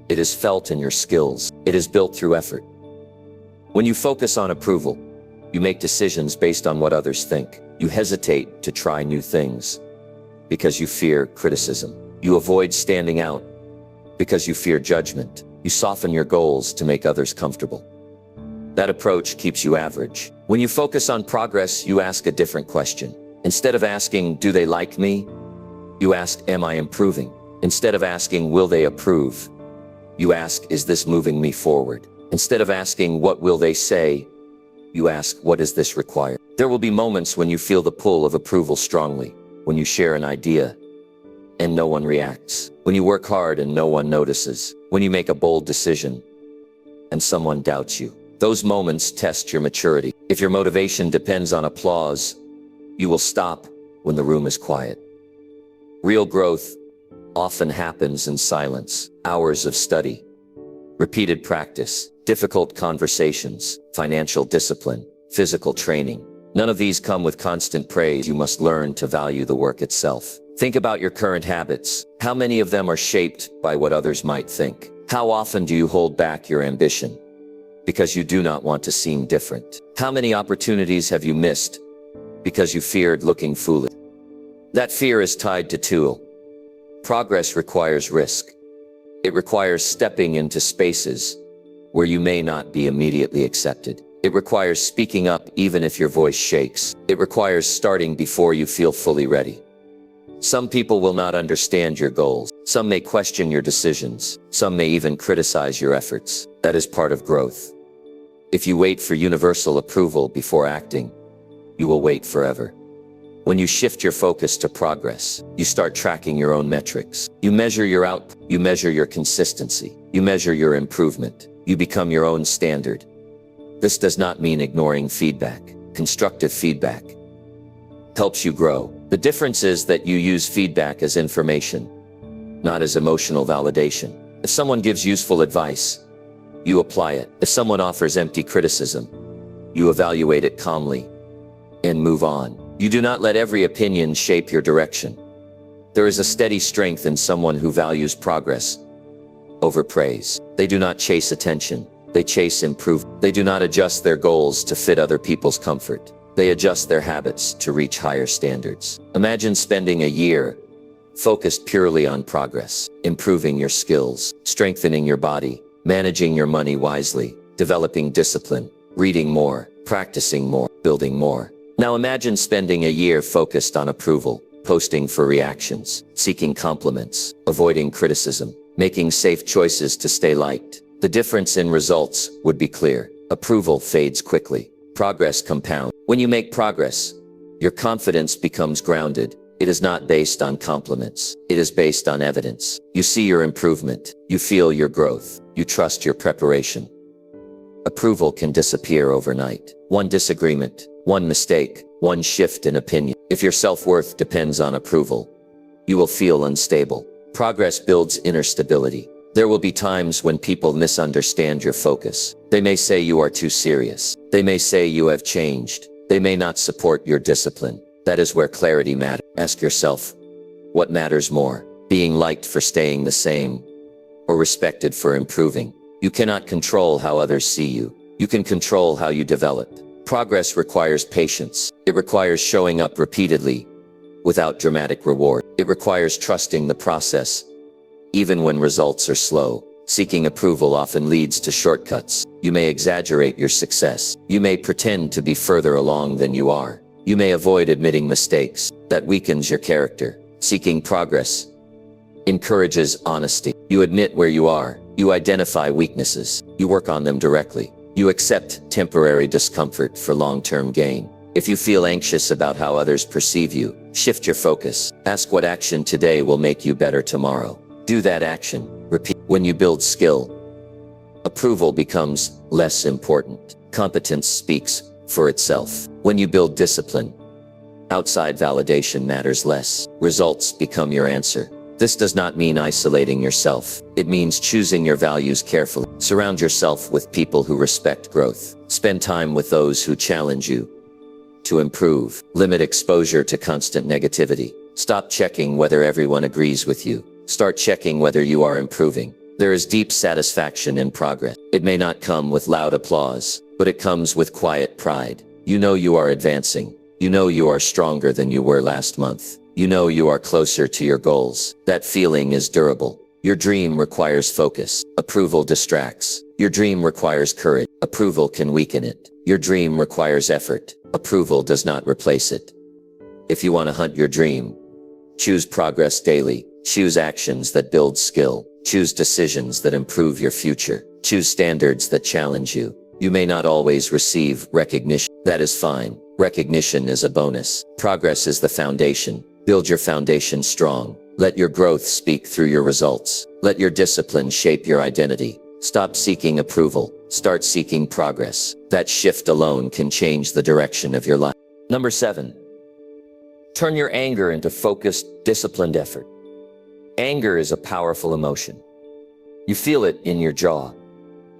It is felt in your skills. It is built through effort. When you focus on approval, you make decisions based on what others think. You hesitate to try new things because you fear criticism. You avoid standing out because you fear judgment. You soften your goals to make others comfortable. That approach keeps you average. When you focus on progress, you ask a different question. Instead of asking, do they like me? You ask, am I improving? Instead of asking, will they approve? You ask, is this moving me forward? Instead of asking, what will they say? You ask, what does this require? There will be moments when you feel the pull of approval strongly, when you share an idea and no one reacts, when you work hard and no one notices, when you make a bold decision and someone doubts you. Those moments test your maturity. If your motivation depends on applause, you will stop when the room is quiet. Real growth often happens in silence. Hours of study, repeated practice, difficult conversations, financial discipline, physical training. None of these come with constant praise. You must learn to value the work itself. Think about your current habits. How many of them are shaped by what others might think? How often do you hold back your ambition because you do not want to seem different? How many opportunities have you missed because you feared looking foolish? That fear is tied to tool. Progress requires risk. It requires stepping into spaces where you may not be immediately accepted. It requires speaking up even if your voice shakes. It requires starting before you feel fully ready. Some people will not understand your goals. Some may question your decisions. Some may even criticize your efforts. That is part of growth. If you wait for universal approval before acting, you will wait forever. When you shift your focus to progress, you start tracking your own metrics. You measure your output, you measure your consistency, you measure your improvement. You become your own standard. This does not mean ignoring feedback. Constructive feedback helps you grow. The difference is that you use feedback as information, not as emotional validation. If someone gives useful advice, you apply it. If someone offers empty criticism, you evaluate it calmly and move on. You do not let every opinion shape your direction. There is a steady strength in someone who values progress over praise. They do not chase attention. They chase improvement. They do not adjust their goals to fit other people's comfort. They adjust their habits to reach higher standards. Imagine spending a year focused purely on progress, improving your skills, strengthening your body, managing your money wisely, developing discipline, reading more, practicing more, building more. Now imagine spending a year focused on approval, posting for reactions, seeking compliments, avoiding criticism, making safe choices to stay liked. The difference in results would be clear. Approval fades quickly. Progress compounds. When you make progress, your confidence becomes grounded. It is not based on compliments. It is based on evidence. You see your improvement. You feel your growth. You trust your preparation. Approval can disappear overnight. One disagreement, one mistake, one shift in opinion. If your self-worth depends on approval, you will feel unstable. Progress builds inner stability. There will be times when people misunderstand your focus. They may say you are too serious. They may say you have changed. They may not support your discipline. That is where clarity matters. Ask yourself, what matters more? Being liked for staying the same, or respected for improving? You cannot control how others see you. You can control how you develop. Progress requires patience. It requires showing up repeatedly without dramatic reward. It requires trusting the process, even when results are slow. Seeking approval often leads to shortcuts. You may exaggerate your success. You may pretend to be further along than you are. You may avoid admitting mistakes. That weakens your character. Seeking progress encourages honesty. You admit where you are. You identify weaknesses. You work on them directly. You accept temporary discomfort for long-term gain. If you feel anxious about how others perceive you, shift your focus. Ask what action today will make you better tomorrow. Do that action. Repeat. When you build skill, approval becomes less important. Competence speaks for itself. When you build discipline, outside validation matters less. Results become your answer. This does not mean isolating yourself. It means choosing your values carefully. Surround yourself with people who respect growth. Spend time with those who challenge you to improve. Limit exposure to constant negativity. Stop checking whether everyone agrees with you. Start checking whether you are improving. There is deep satisfaction in progress. It may not come with loud applause, but it comes with quiet pride. You know you are advancing. You know you are stronger than you were last month. You know you are closer to your goals. That feeling is durable. Your dream requires focus. Approval distracts. Your dream requires courage. Approval can weaken it. Your dream requires effort. Approval does not replace it. If you want to hunt your dream, choose progress daily. Choose actions that build skill. Choose decisions that improve your future. Choose standards that challenge you. You may not always receive recognition. That is fine. Recognition is a bonus. Progress is the foundation. Build your foundation strong. Let your growth speak through your results. Let your discipline shape your identity. Stop seeking approval. Start seeking progress. That shift alone can change the direction of your life. Number 7. Turn your anger into focused, disciplined effort. Anger is a powerful emotion. You feel it in your jaw.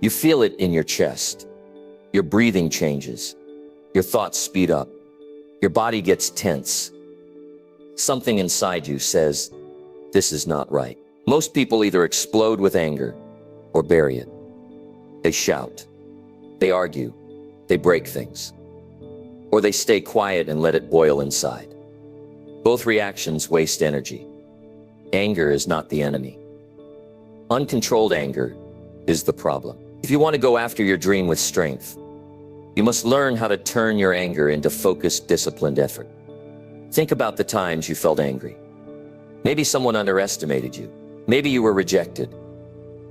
You feel it in your chest. Your breathing changes. Your thoughts speed up. Your body gets tense. Something inside you says, this is not right. Most people either explode with anger or bury it. They shout. They argue. They break things. Or they stay quiet and let it boil inside. Both reactions waste energy. Anger is not the enemy. Uncontrolled anger is the problem. If you want to go after your dream with strength, you must learn how to turn your anger into focused, disciplined effort. Think about the times you felt angry. Maybe someone underestimated you. Maybe you were rejected.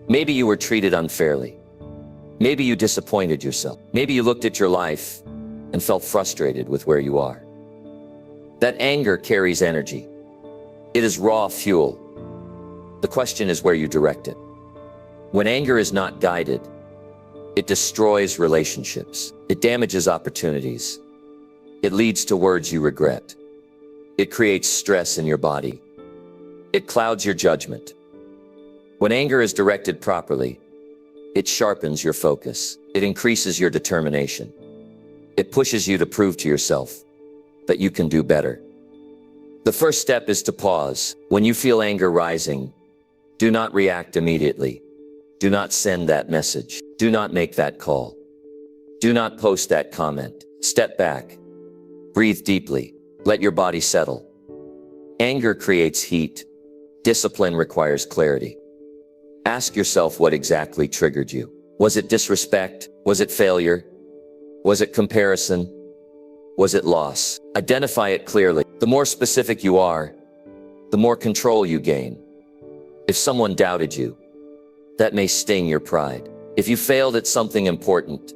Maybe you were treated unfairly. Maybe you disappointed yourself. Maybe you looked at your life and felt frustrated with where you are. That anger carries energy. It is raw fuel. The question is where you direct it. When anger is not guided, it destroys relationships. It damages opportunities. It leads to words you regret. It creates stress in your body. It clouds your judgment. When anger is directed properly, it sharpens your focus. It increases your determination. It pushes you to prove to yourself that you can do better. The first step is to pause. When you feel anger rising, do not react immediately. Do not send that message. Do not make that call. Do not post that comment. Step back. Breathe deeply. Let your body settle. Anger creates heat. Discipline requires clarity. Ask yourself what exactly triggered you. Was it disrespect? Was it failure? Was it comparison? Was it loss? Identify it clearly. The more specific you are, the more control you gain. If someone doubted you, that may sting your pride. If you failed at something important,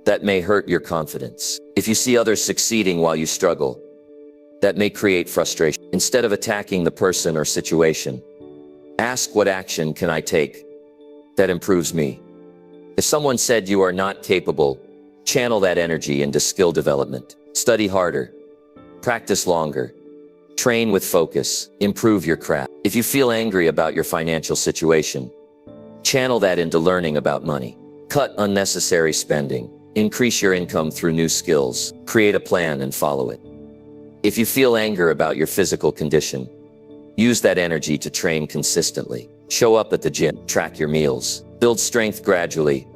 that may hurt your confidence. If you see others succeeding while you struggle, that may create frustration. Instead of attacking the person or situation, ask, what action can I take that improves me? If someone said you are not capable, channel that energy into skill development. Study harder, practice longer, train with focus, improve your craft. If you feel angry about your financial situation, channel that into learning about money. Cut unnecessary spending, increase your income through new skills, create a plan and follow it. If you feel anger about your physical condition, use that energy to train consistently. Show up at the gym, track your meals, build strength gradually.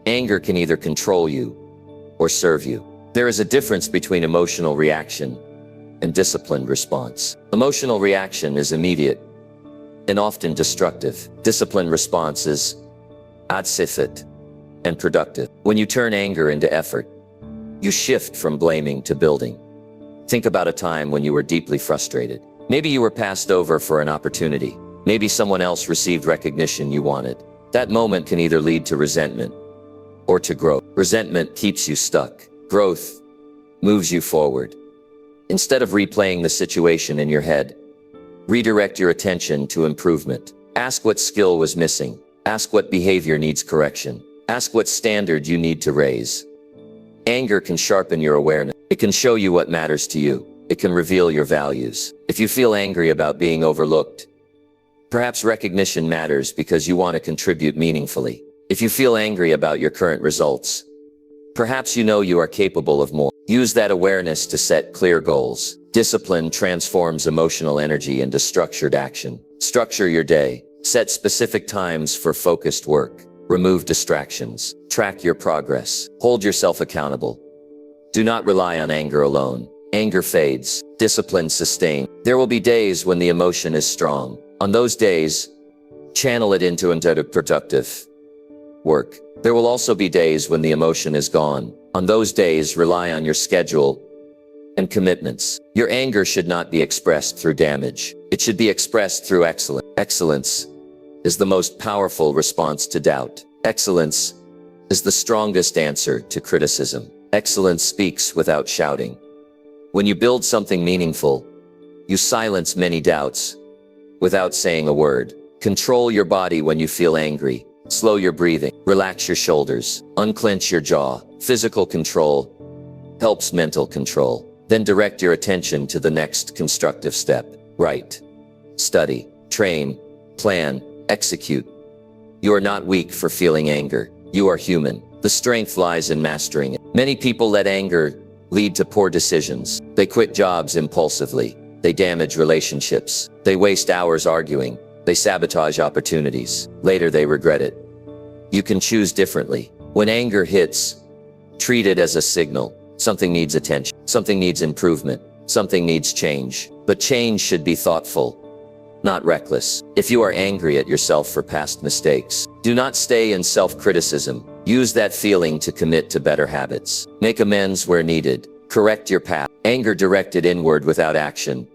Anger can either control you or serve you. There is a difference between emotional reaction and disciplined response. Emotional reaction is immediate and often destructive. Disciplined response is adsifit and productive. When you turn anger into effort, you shift from blaming to building. Think about a time when you were deeply frustrated. Maybe you were passed over for an opportunity. Maybe someone else received recognition you wanted. That moment can either lead to resentment or to growth. Resentment keeps you stuck. Growth moves you forward. Instead of replaying the situation in your head, redirect your attention to improvement. Ask what skill was missing. Ask what behavior needs correction. Ask what standard you need to raise. Anger can sharpen your awareness. It can show you what matters to you. It can reveal your values. If you feel angry about being overlooked, perhaps recognition matters because you want to contribute meaningfully. If you feel angry about your current results, perhaps you know you are capable of more. Use that awareness to set clear goals. Discipline transforms emotional energy into structured action. Structure your day. Set specific times for focused work. Remove distractions. Track your progress. Hold yourself accountable. Do not rely on anger alone. Anger fades. Discipline sustains. There will be days when the emotion is strong. On those days, channel it into productive work. There will also be days when the emotion is gone. On those days, rely on your schedule and commitments. Your anger should not be expressed through damage. It should be expressed through excellence. Excellence is the most powerful response to doubt. Excellence is the strongest answer to criticism. Excellence speaks without shouting. When you build something meaningful, you silence many doubts without saying a word. Control your body when you feel angry. Slow your breathing. Relax your shoulders. Unclench your jaw. Physical control helps mental control. Then direct your attention to the next constructive step. Write, study, train, plan, execute. You are not weak for feeling anger. You are human. The strength lies in mastering it. Many people let anger lead to poor decisions. They quit jobs impulsively. They damage relationships. They waste hours arguing. They sabotage opportunities. Later they regret it. You can choose differently. When anger hits, treat it as a signal. Something needs attention. Something needs improvement. Something needs change. But change should be thoughtful, not reckless. If you are angry at yourself for past mistakes, do not stay in self-criticism. Use that feeling to commit to better habits. Make amends where needed. Correct your path. Anger directed inward without action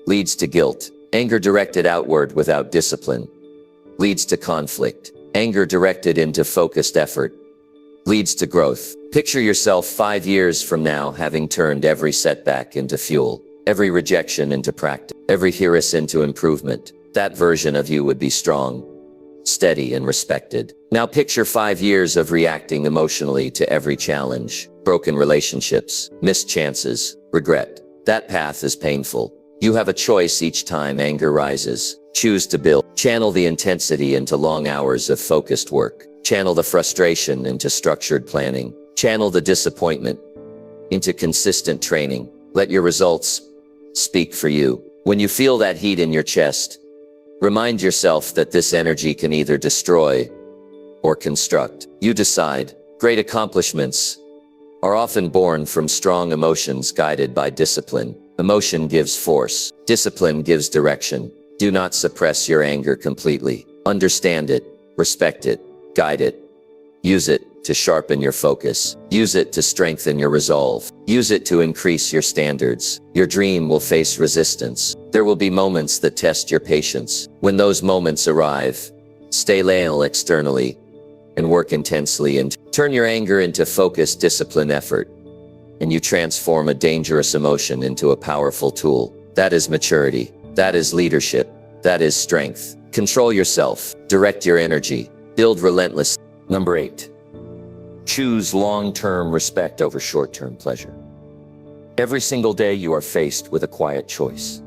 leads to guilt. Anger directed outward without discipline leads to conflict. Anger directed into focused effort leads to growth. Picture yourself 5 years from now having turned every setback into fuel, every rejection into practice, every heuris into improvement. That version of you would be strong, steady, and respected. Now picture 5 years of reacting emotionally to every challenge, broken relationships, missed chances, regret. That path is painful. You have a choice each time anger rises. Choose to build. Channel the intensity into long hours of focused work. Channel the frustration into structured planning. Channel the disappointment into consistent training. Let your results speak for you. When you feel that heat in your chest, remind yourself that this energy can either destroy or construct. You decide. Great accomplishments are often born from strong emotions guided by discipline. Emotion gives force. Discipline gives direction. Do not suppress your anger completely. Understand it, respect it, guide it. Use it to sharpen your focus. Use it to strengthen your resolve. Use it to increase your standards. Your dream will face resistance. There will be moments that test your patience. When those moments arrive, stay loyal externally, and work intensely and turn your anger into focused, disciplined effort, and you transform a dangerous emotion into a powerful tool. That is maturity. That is leadership. That is strength. Control yourself. Direct your energy. Build relentless. Number 8. Choose long-term respect over short-term pleasure. Every single day you are faced with a quiet choice.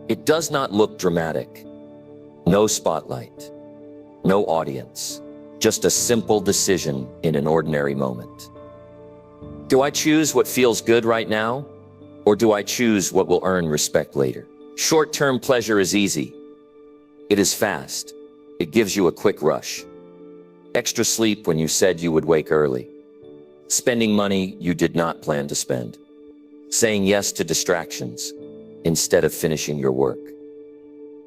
It does not look dramatic. No spotlight. No audience. Just a simple decision in an ordinary moment. Do I choose what feels good right now? Or do I choose what will earn respect later? Short-term pleasure is easy. It is fast. It gives you a quick rush. Extra sleep when you said you would wake early. Spending money you did not plan to spend. Saying yes to distractions instead of finishing your work.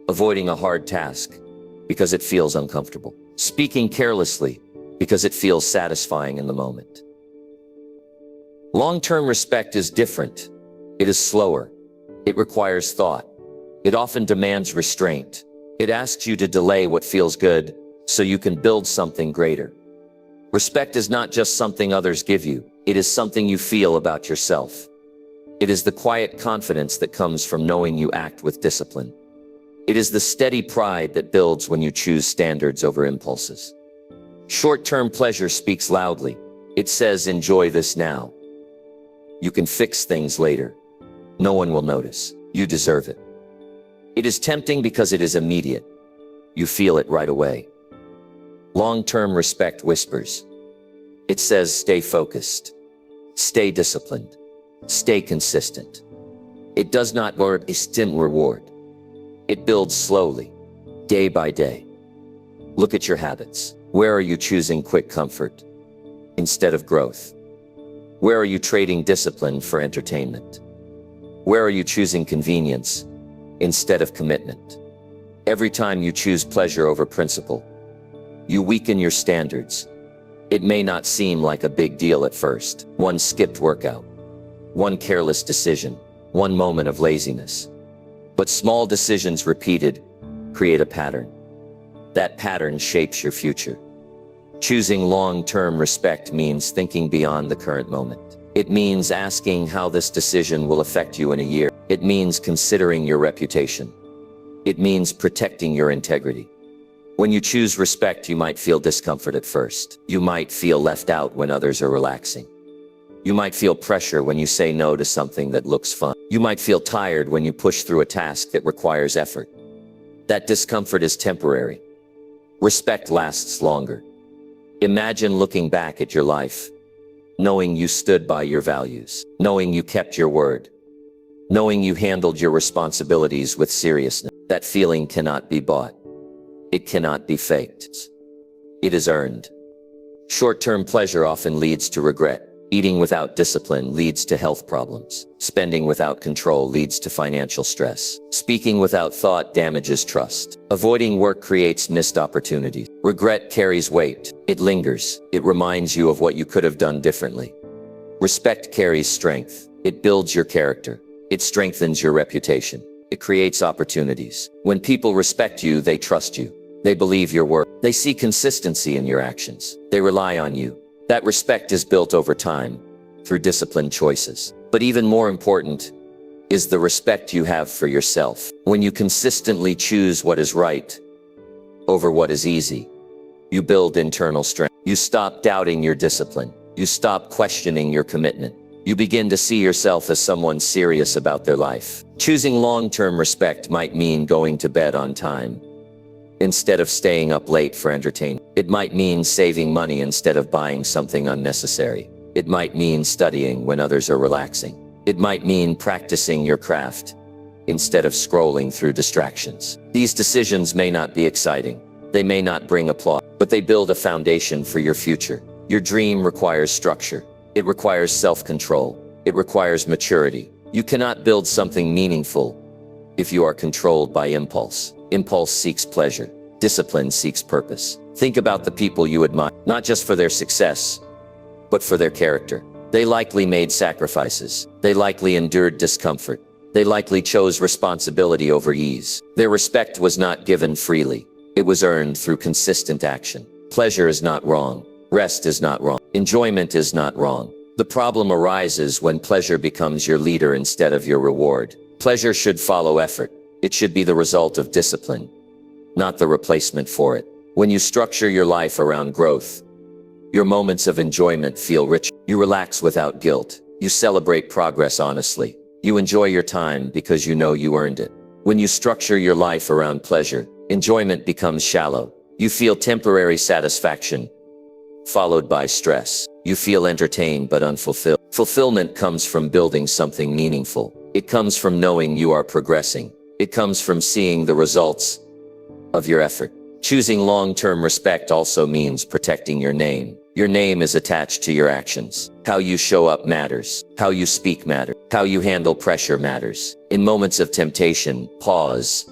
Avoiding a hard task because it feels uncomfortable. Speaking carelessly because it feels satisfying in the moment. Long-term respect is different. It is slower. It requires thought. It often demands restraint. It asks you to delay what feels good so you can build something greater. Respect is not just something others give you. It is something you feel about yourself. It is the quiet confidence that comes from knowing you act with discipline. It is the steady pride that builds when you choose standards over impulses. Short-term pleasure speaks loudly. It says, enjoy this now. You can fix things later. No one will notice. You deserve it. It is tempting because it is immediate. You feel it right away. Long-term respect whispers. It says, stay focused. Stay disciplined. Stay consistent. It does not want instant reward. It builds slowly, day by day. Look at your habits. Where are you choosing quick comfort instead of growth? Where are you trading discipline for entertainment? Where are you choosing convenience instead of commitment? Every time you choose pleasure over principle, you weaken your standards. It may not seem like a big deal at first. One skipped workout, one careless decision, one moment of laziness. But small decisions repeated create a pattern. That pattern shapes your future. Choosing long-term respect means thinking beyond the current moment. It means asking how this decision will affect you in a year. It means considering your reputation. It means protecting your integrity. When you choose respect, you might feel discomfort at first. You might feel left out when others are relaxing. You might feel pressure when you say no to something that looks fun. You might feel tired when you push through a task that requires effort. That discomfort is temporary. Respect lasts longer. Imagine looking back at your life, knowing you stood by your values, knowing you kept your word, knowing you handled your responsibilities with seriousness. That feeling cannot be bought. It cannot be faked. It is earned. Short-term pleasure often leads to regret. Eating without discipline leads to health problems. Spending without control leads to financial stress. Speaking without thought damages trust. Avoiding work creates missed opportunities. Regret carries weight. It lingers. It reminds you of what you could have done differently. Respect carries strength. It builds your character. It strengthens your reputation. It creates opportunities. When people respect you, they trust you. They believe your work. They see consistency in your actions. They rely on you. That respect is built over time, through disciplined choices. But even more important is the respect you have for yourself. When you consistently choose what is right over what is easy, you build internal strength. You stop doubting your discipline. You stop questioning your commitment. You begin to see yourself as someone serious about their life. Choosing long-term respect might mean going to bed on time instead of staying up late for entertainment. It might mean saving money instead of buying something unnecessary. It might mean studying when others are relaxing. It might mean practicing your craft instead of scrolling through distractions. These decisions may not be exciting. They may not bring applause, but they build a foundation for your future. Your dream requires structure. It requires self-control. It requires maturity. You cannot build something meaningful if you are controlled by impulse. Impulse seeks pleasure. Discipline seeks purpose. Think about the people you admire, not just for their success, but for their character. They likely made sacrifices. They likely endured discomfort. They likely chose responsibility over ease. Their respect was not given freely. It was earned through consistent action. Pleasure is not wrong. Rest is not wrong. Enjoyment is not wrong. The problem arises when pleasure becomes your leader instead of your reward. Pleasure should follow effort. It should be the result of discipline, not the replacement for it. When you structure your life around growth, your moments of enjoyment feel rich. You relax without guilt. You celebrate progress honestly. You enjoy your time because you know you earned it. When you structure your life around pleasure, enjoyment becomes shallow. You feel temporary satisfaction, followed by stress. You feel entertained but unfulfilled. Fulfillment comes from building something meaningful. It comes from knowing you are progressing. It comes from seeing the results of your effort. Choosing long-term respect also means protecting your name. Your name is attached to your actions. How you show up matters. How you speak matters. How you handle pressure matters. In moments of temptation, pause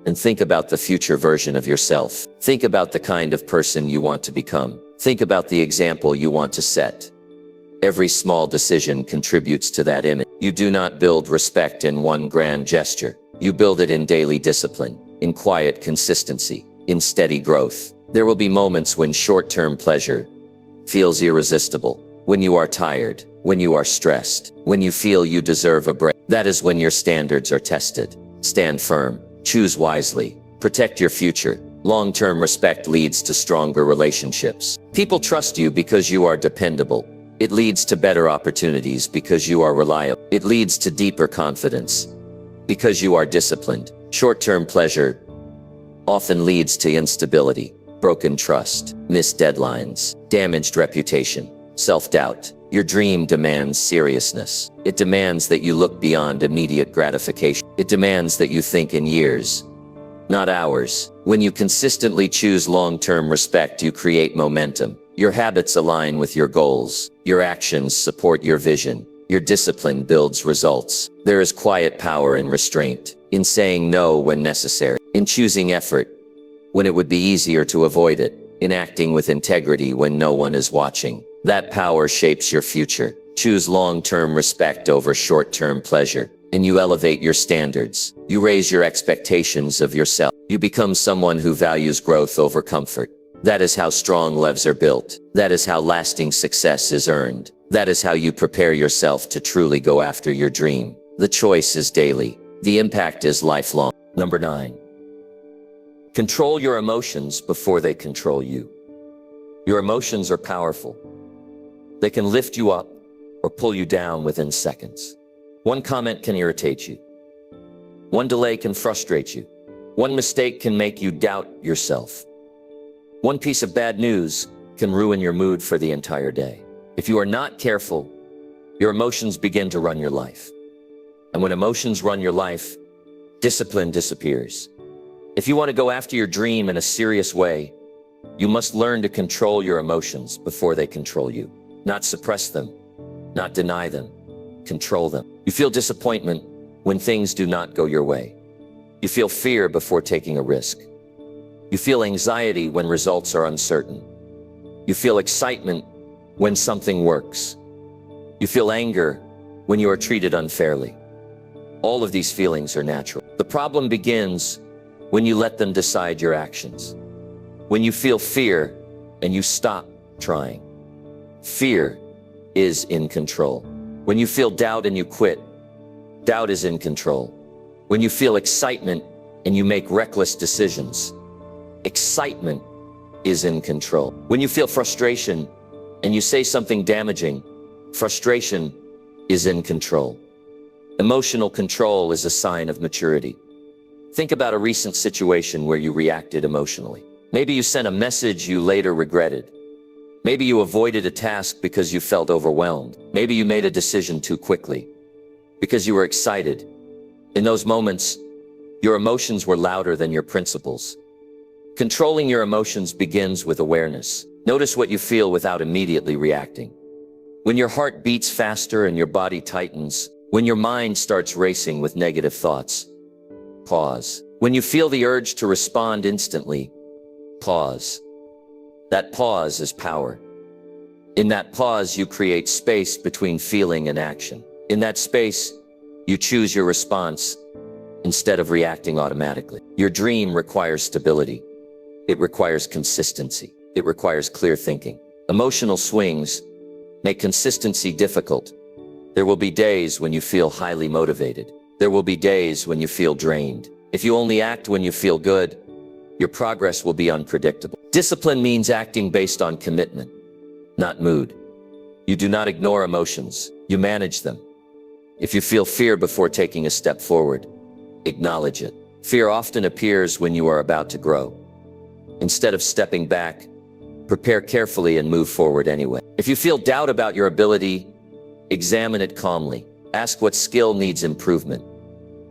and think about the future version of yourself. Think about the kind of person you want to become. Think about the example you want to set. Every small decision contributes to that image. You do not build respect in one grand gesture. You build it in daily discipline, in quiet consistency, in steady growth. There will be moments when short-term pleasure feels irresistible, when you are tired, when you are stressed, when you feel you deserve a break. That is when your standards are tested. Stand firm, choose wisely, protect your future. Long-term respect leads to stronger relationships. People trust you because you are dependable. It leads to better opportunities because you are reliable. It leads to deeper confidence because you are disciplined. Short-term pleasure often leads to instability, broken trust, missed deadlines, damaged reputation, self-doubt. Your dream demands seriousness. It demands that you look beyond immediate gratification. It demands that you think in years, not hours. When you consistently choose long-term respect, you create momentum. Your habits align with your goals. Your actions support your vision. Your discipline builds results. There is quiet power in restraint, in saying no when necessary, in choosing effort when it would be easier to avoid it, in acting with integrity when no one is watching. That power shapes your future. Choose long-term respect over short-term pleasure, and you elevate your standards. You raise your expectations of yourself. You become someone who values growth over comfort. That is how strong lives are built. That is how lasting success is earned. That is how you prepare yourself to truly go after your dream. The choice is daily. The impact is lifelong. Number 9. Control your emotions before they control you. Your emotions are powerful. They can lift you up or pull you down within seconds. One comment can irritate you. One delay can frustrate you. One mistake can make you doubt yourself. One piece of bad news can ruin your mood for the entire day. If you are not careful, your emotions begin to run your life. And when emotions run your life, discipline disappears. If you want to go after your dream in a serious way, you must learn to control your emotions before they control you. Not suppress them, not deny them, control them. You feel disappointment when things do not go your way. You feel fear before taking a risk. You feel anxiety when results are uncertain. You feel excitement when something works. You feel anger when you are treated unfairly. All of these feelings are natural. The problem begins when you let them decide your actions. When you feel fear and you stop trying. Fear is in control. When you feel doubt and you quit, doubt is in control. When you feel excitement and you make reckless decisions, excitement is in control. When you feel frustration and you say something damaging, frustration is in control. Emotional control is a sign of maturity. Think about a recent situation where you reacted emotionally. Maybe you sent a message you later regretted. Maybe you avoided a task because you felt overwhelmed. Maybe you made a decision too quickly because you were excited. In those moments, your emotions were louder than your principles. Controlling your emotions begins with awareness. Notice what you feel without immediately reacting. When your heart beats faster and your body tightens, when your mind starts racing with negative thoughts, pause. When you feel the urge to respond instantly, pause. That pause is power. In that pause, you create space between feeling and action. In that space, you choose your response instead of reacting automatically. Your dream requires stability. It requires consistency. It requires clear thinking. Emotional swings make consistency difficult. There will be days when you feel highly motivated. There will be days when you feel drained. If you only act when you feel good, your progress will be unpredictable. Discipline means acting based on commitment, not mood. You do not ignore emotions, you manage them. If you feel fear before taking a step forward, acknowledge it. Fear often appears when you are about to grow. Instead of stepping back, prepare carefully and move forward anyway. If you feel doubt about your ability, examine it calmly. Ask what skill needs improvement.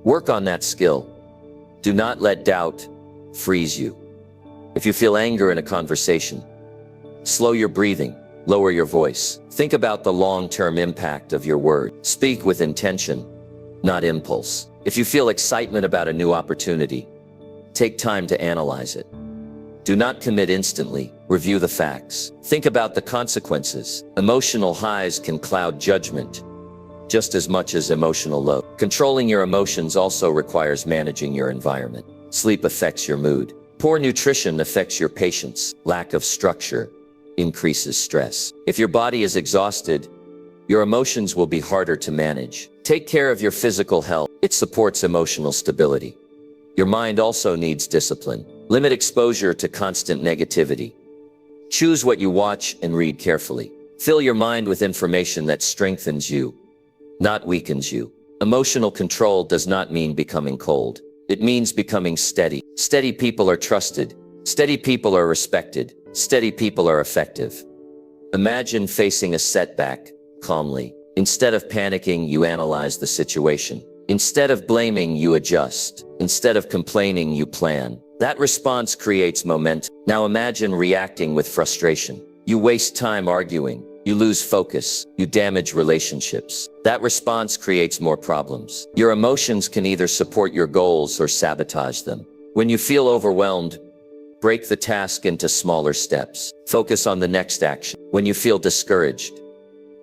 Work on that skill. Do not let doubt freeze you. If you feel anger in a conversation, slow your breathing, lower your voice. Think about the long-term impact of your word. Speak with intention, not impulse. If you feel excitement about a new opportunity, take time to analyze it. Do not commit instantly. Review the facts. Think about the consequences. Emotional highs can cloud judgment just as much as emotional low. Controlling your emotions also requires managing your environment. Sleep affects your mood. Poor nutrition affects your patience. Lack of structure increases stress. If your body is exhausted, your emotions will be harder to manage. Take care of your physical health. It supports emotional stability. Your mind also needs discipline. Limit exposure to constant negativity. Choose what you watch and read carefully. Fill your mind with information that strengthens you, not weakens you. Emotional control does not mean becoming cold. It means becoming steady. Steady people are trusted. Steady people are respected. Steady people are effective. Imagine facing a setback calmly. Instead of panicking, you analyze the situation. Instead of blaming, you adjust. Instead of complaining, you plan. That response creates momentum. Now imagine reacting with frustration. You waste time arguing. You lose focus. You damage relationships. That response creates more problems. Your emotions can either support your goals or sabotage them. When you feel overwhelmed, break the task into smaller steps. Focus on the next action. When you feel discouraged,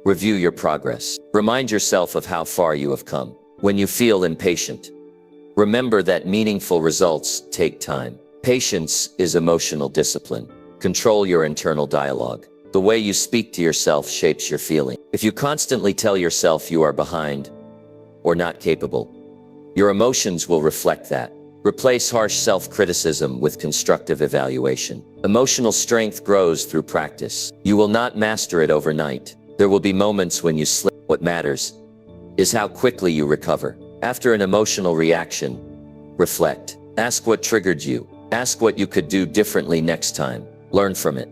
review your progress. Remind yourself of how far you have come. When you feel impatient, remember that meaningful results take time. Patience is emotional discipline. Control your internal dialogue. The way you speak to yourself shapes your feeling. If you constantly tell yourself you are behind or not capable, your emotions will reflect that. Replace harsh self-criticism with constructive evaluation. Emotional strength grows through practice. You will not master it overnight. There will be moments when you slip. What matters is how quickly you recover. After an emotional reaction, reflect. Ask what triggered you. Ask what you could do differently next time. Learn from it.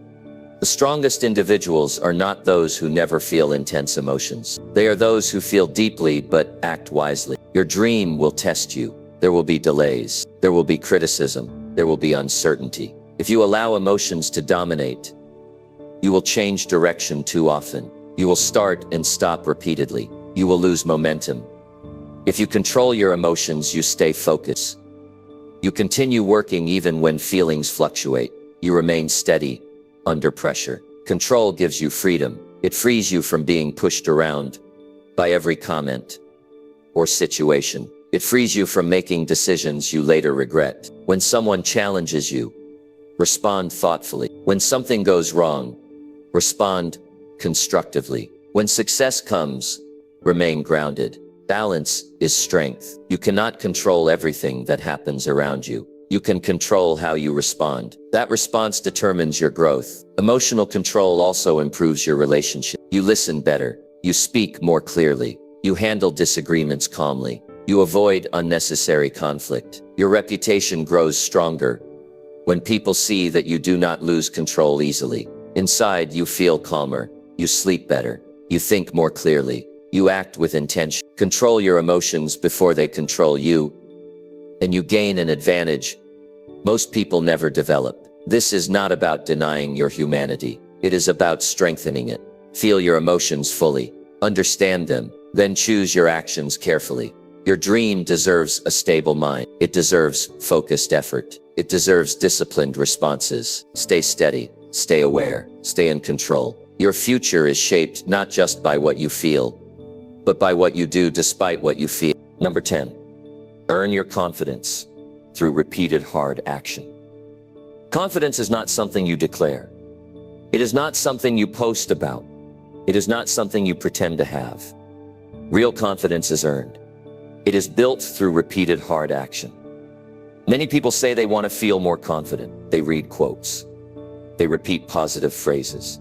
The strongest individuals are not those who never feel intense emotions. They are those who feel deeply but act wisely. Your dream will test you. There will be delays. There will be criticism. There will be uncertainty. If you allow emotions to dominate, you will change direction too often. You will start and stop repeatedly. You will lose momentum. If you control your emotions, you stay focused. You continue working even when feelings fluctuate. You remain steady under pressure. Control gives you freedom. It frees you from being pushed around by every comment or situation. It frees you from making decisions you later regret. When someone challenges you, respond thoughtfully. When something goes wrong, respond constructively. When success comes, remain grounded. Balance is strength. You cannot control everything that happens around you. You can control how you respond. That response determines your growth. Emotional control also improves your relationship. You listen better. You speak more clearly. You handle disagreements calmly. You avoid unnecessary conflict. Your reputation grows stronger when people see that you do not lose control easily. Inside, you feel calmer. You sleep better. You think more clearly. You act with intention. Control your emotions before they control you, and you gain an advantage most people never develop. This is not about denying your humanity. It is about strengthening it. Feel your emotions fully. Understand them. Then choose your actions carefully. Your dream deserves a stable mind. It deserves focused effort. It deserves disciplined responses. Stay steady. Stay aware. Stay in control. Your future is shaped not just by what you feel, but by what you do despite what you feel. Number 10. Earn your confidence. through repeated hard action. Confidence is not something you declare. It is not something you post about. It is not something you pretend to have. Real confidence is earned. It is built through repeated hard action. Many people say they want to feel more confident. They read quotes. They repeat positive phrases.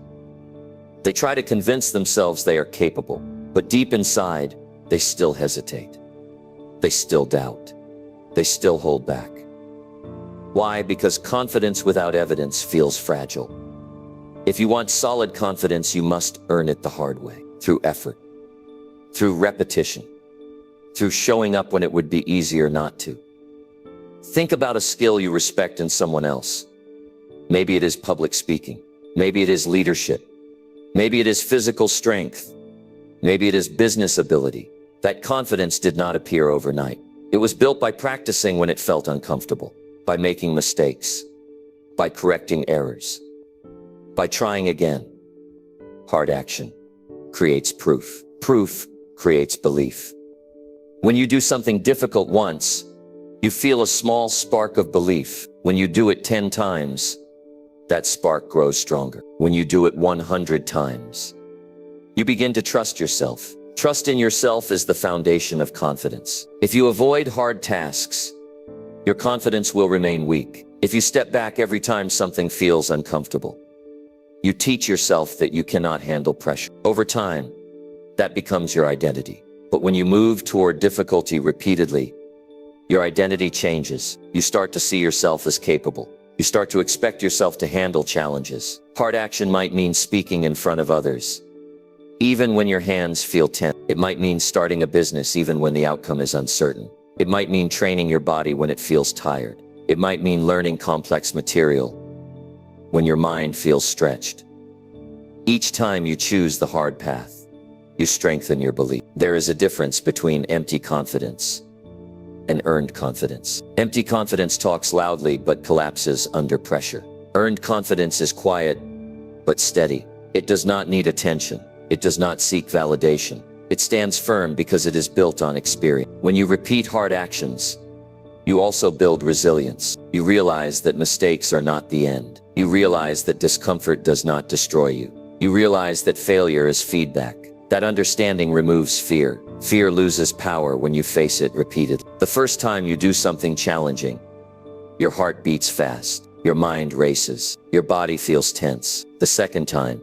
They try to convince themselves they are capable, but deep inside, they still hesitate. They still doubt. They still hold back. Why? Because confidence without evidence feels fragile. If you want solid confidence, you must earn it the hard way, through effort, through repetition, through showing up when it would be easier not to. Think about a skill you respect in someone else. Maybe it is public speaking. Maybe it is leadership. Maybe it is physical strength. Maybe it is business ability. That confidence did not appear overnight. It was built by practicing when it felt uncomfortable, by making mistakes, by correcting errors, by trying again. Hard action creates proof. Proof creates belief. When you do something difficult once, you feel a small spark of belief. When you do it 10 times, that spark grows stronger. When you do it 100 times, you begin to trust yourself. Trust in yourself is the foundation of confidence. If you avoid hard tasks, your confidence will remain weak. If you step back every time something feels uncomfortable, you teach yourself that you cannot handle pressure. Over time, that becomes your identity. But when you move toward difficulty repeatedly, your identity changes. You start to see yourself as capable. You start to expect yourself to handle challenges. Hard action might mean speaking in front of others, even when your hands feel tense. It might mean starting a business even when the outcome is uncertain. It might mean training your body when it feels tired. It might mean learning complex material when your mind feels stretched. Each time you choose the hard path, you strengthen your belief. There is a difference between empty confidence and earned confidence. Empty confidence talks loudly but collapses under pressure. Earned confidence is quiet but steady. It does not need attention. It does not seek validation. It stands firm because it is built on experience. When you repeat hard actions, you also build resilience. You realize that mistakes are not the end. You realize that discomfort does not destroy you. You realize that failure is feedback. That understanding removes fear. Fear loses power when you face it repeatedly. The first time you do something challenging, your heart beats fast. Your mind races. Your body feels tense. The second time,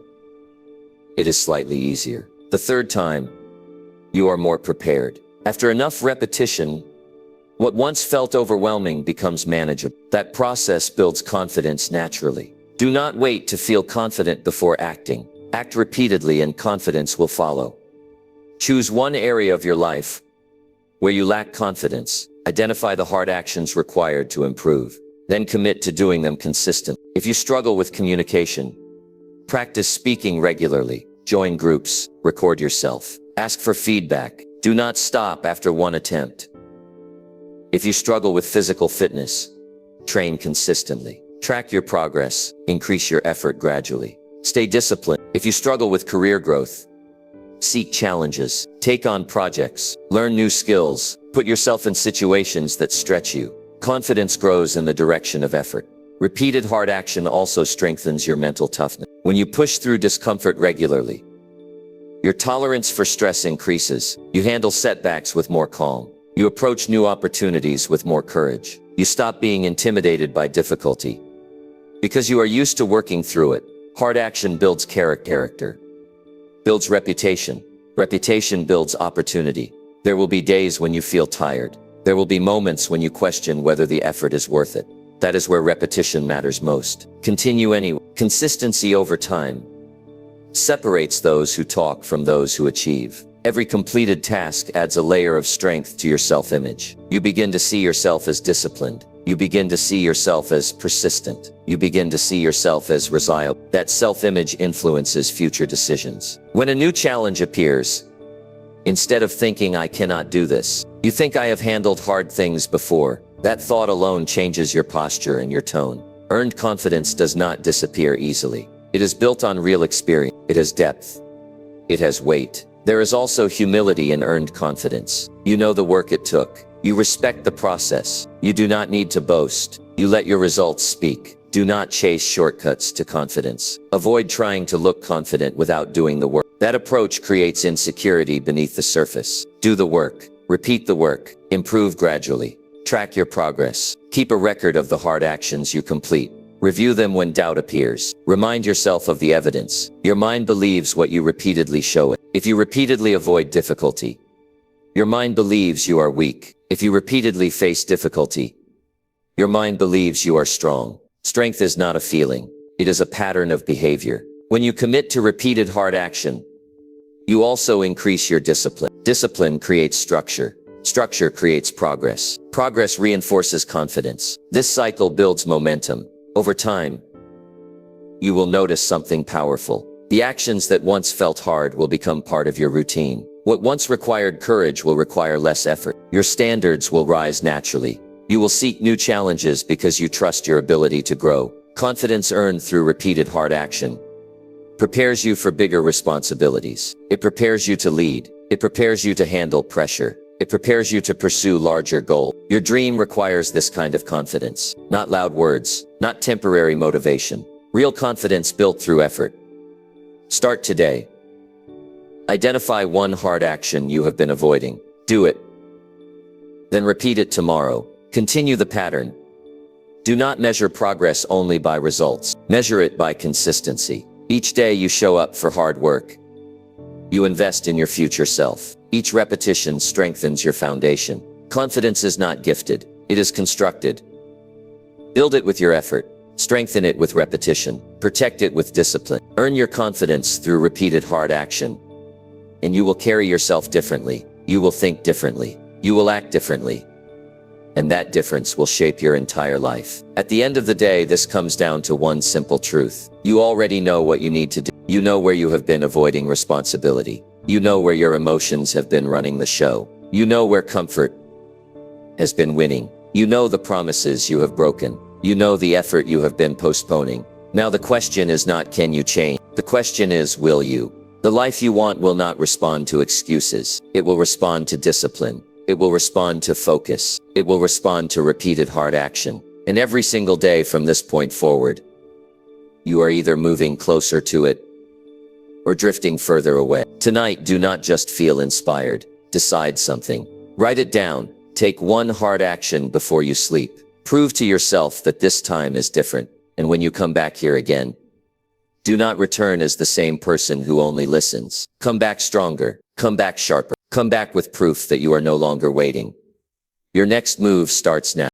it is slightly easier. The third time, you are more prepared. After enough repetition, what once felt overwhelming becomes manageable. That process builds confidence naturally. Do not wait to feel confident before acting. Act repeatedly and confidence will follow. Choose one area of your life where you lack confidence. Identify the hard actions required to improve. Then commit to doing them consistently. If you struggle with communication, practice speaking regularly. Join groups. Record yourself. Ask for feedback. Do not stop after one attempt. If you struggle with physical fitness, train consistently. Track your progress. Increase your effort gradually. Stay disciplined. If you struggle with career growth, seek challenges. Take on projects. Learn new skills. Put yourself in situations that stretch you. Confidence grows in the direction of effort. Repeated hard action also strengthens your mental toughness. When you push through discomfort regularly, your tolerance for stress increases. You handle setbacks with more calm. You approach new opportunities with more courage. You stop being intimidated by difficulty because you are used to working through it. Hard action builds character, builds reputation. Reputation builds opportunity. There will be days when you feel tired. There will be moments when you question whether the effort is worth it. That is where repetition matters most. Continue anyway. Consistency over time separates those who talk from those who achieve. Every completed task adds a layer of strength to your self-image. You begin to see yourself as disciplined. You begin to see yourself as persistent. You begin to see yourself as resilient. That self-image influences future decisions. When a new challenge appears, instead of thinking, "I cannot do this," you think, "I have handled hard things before." That thought alone changes your posture and your tone. Earned confidence does not disappear easily. It is built on real experience. It has depth. It has weight. There is also humility in earned confidence. You know the work it took. You respect the process. You do not need to boast. You let your results speak. Do not chase shortcuts to confidence. Avoid trying to look confident without doing the work. That approach creates insecurity beneath the surface. Do the work. Repeat the work. Improve gradually. Track your progress. Keep a record of the hard actions you complete. Review them when doubt appears. Remind yourself of the evidence. Your mind believes what you repeatedly show it. If you repeatedly avoid difficulty, your mind believes you are weak. If you repeatedly face difficulty, your mind believes you are strong. Strength is not a feeling. It is a pattern of behavior. When you commit to repeated hard action, you also increase your discipline. Discipline creates structure. Structure creates progress. Progress reinforces confidence. This cycle builds momentum. Over time, you will notice something powerful. The actions that once felt hard will become part of your routine. What once required courage will require less effort. Your standards will rise naturally. You will seek new challenges because you trust your ability to grow. Confidence earned through repeated hard action prepares you for bigger responsibilities. It prepares you to lead. It prepares you to handle pressure. It prepares you to pursue larger goals. Your dream requires this kind of confidence. Not loud words, not temporary motivation. Real confidence built through effort. Start today. Identify one hard action you have been avoiding. Do it. Then repeat it tomorrow. Continue the pattern. Do not measure progress only by results. Measure it by consistency. Each day you show up for hard work. You invest in your future self. Each repetition strengthens your foundation. Confidence is not gifted. It is constructed. Build it with your effort. Strengthen it with repetition. Protect it with discipline. Earn your confidence through repeated hard action. And you will carry yourself differently. You will think differently. You will act differently. And that difference will shape your entire life. At the end of the day, this comes down to one simple truth. You already know what you need to do. You know where you have been avoiding responsibility. You know where your emotions have been running the show. You know where comfort has been winning. You know the promises you have broken. You know the effort you have been postponing. Now the question is not can you change? The question is will you? The life you want will not respond to excuses. It will respond to discipline. It will respond to focus. It will respond to repeated hard action. And every single day from this point forward, you are either moving closer to it or drifting further away. Tonight, do not just feel inspired. Decide something. Write it down. Take one hard action before you sleep. Prove to yourself that this time is different. And when you come back here again, do not return as the same person who only listens. Come back stronger. Come back sharper. Come back with proof that you are no longer waiting. Your next move starts now.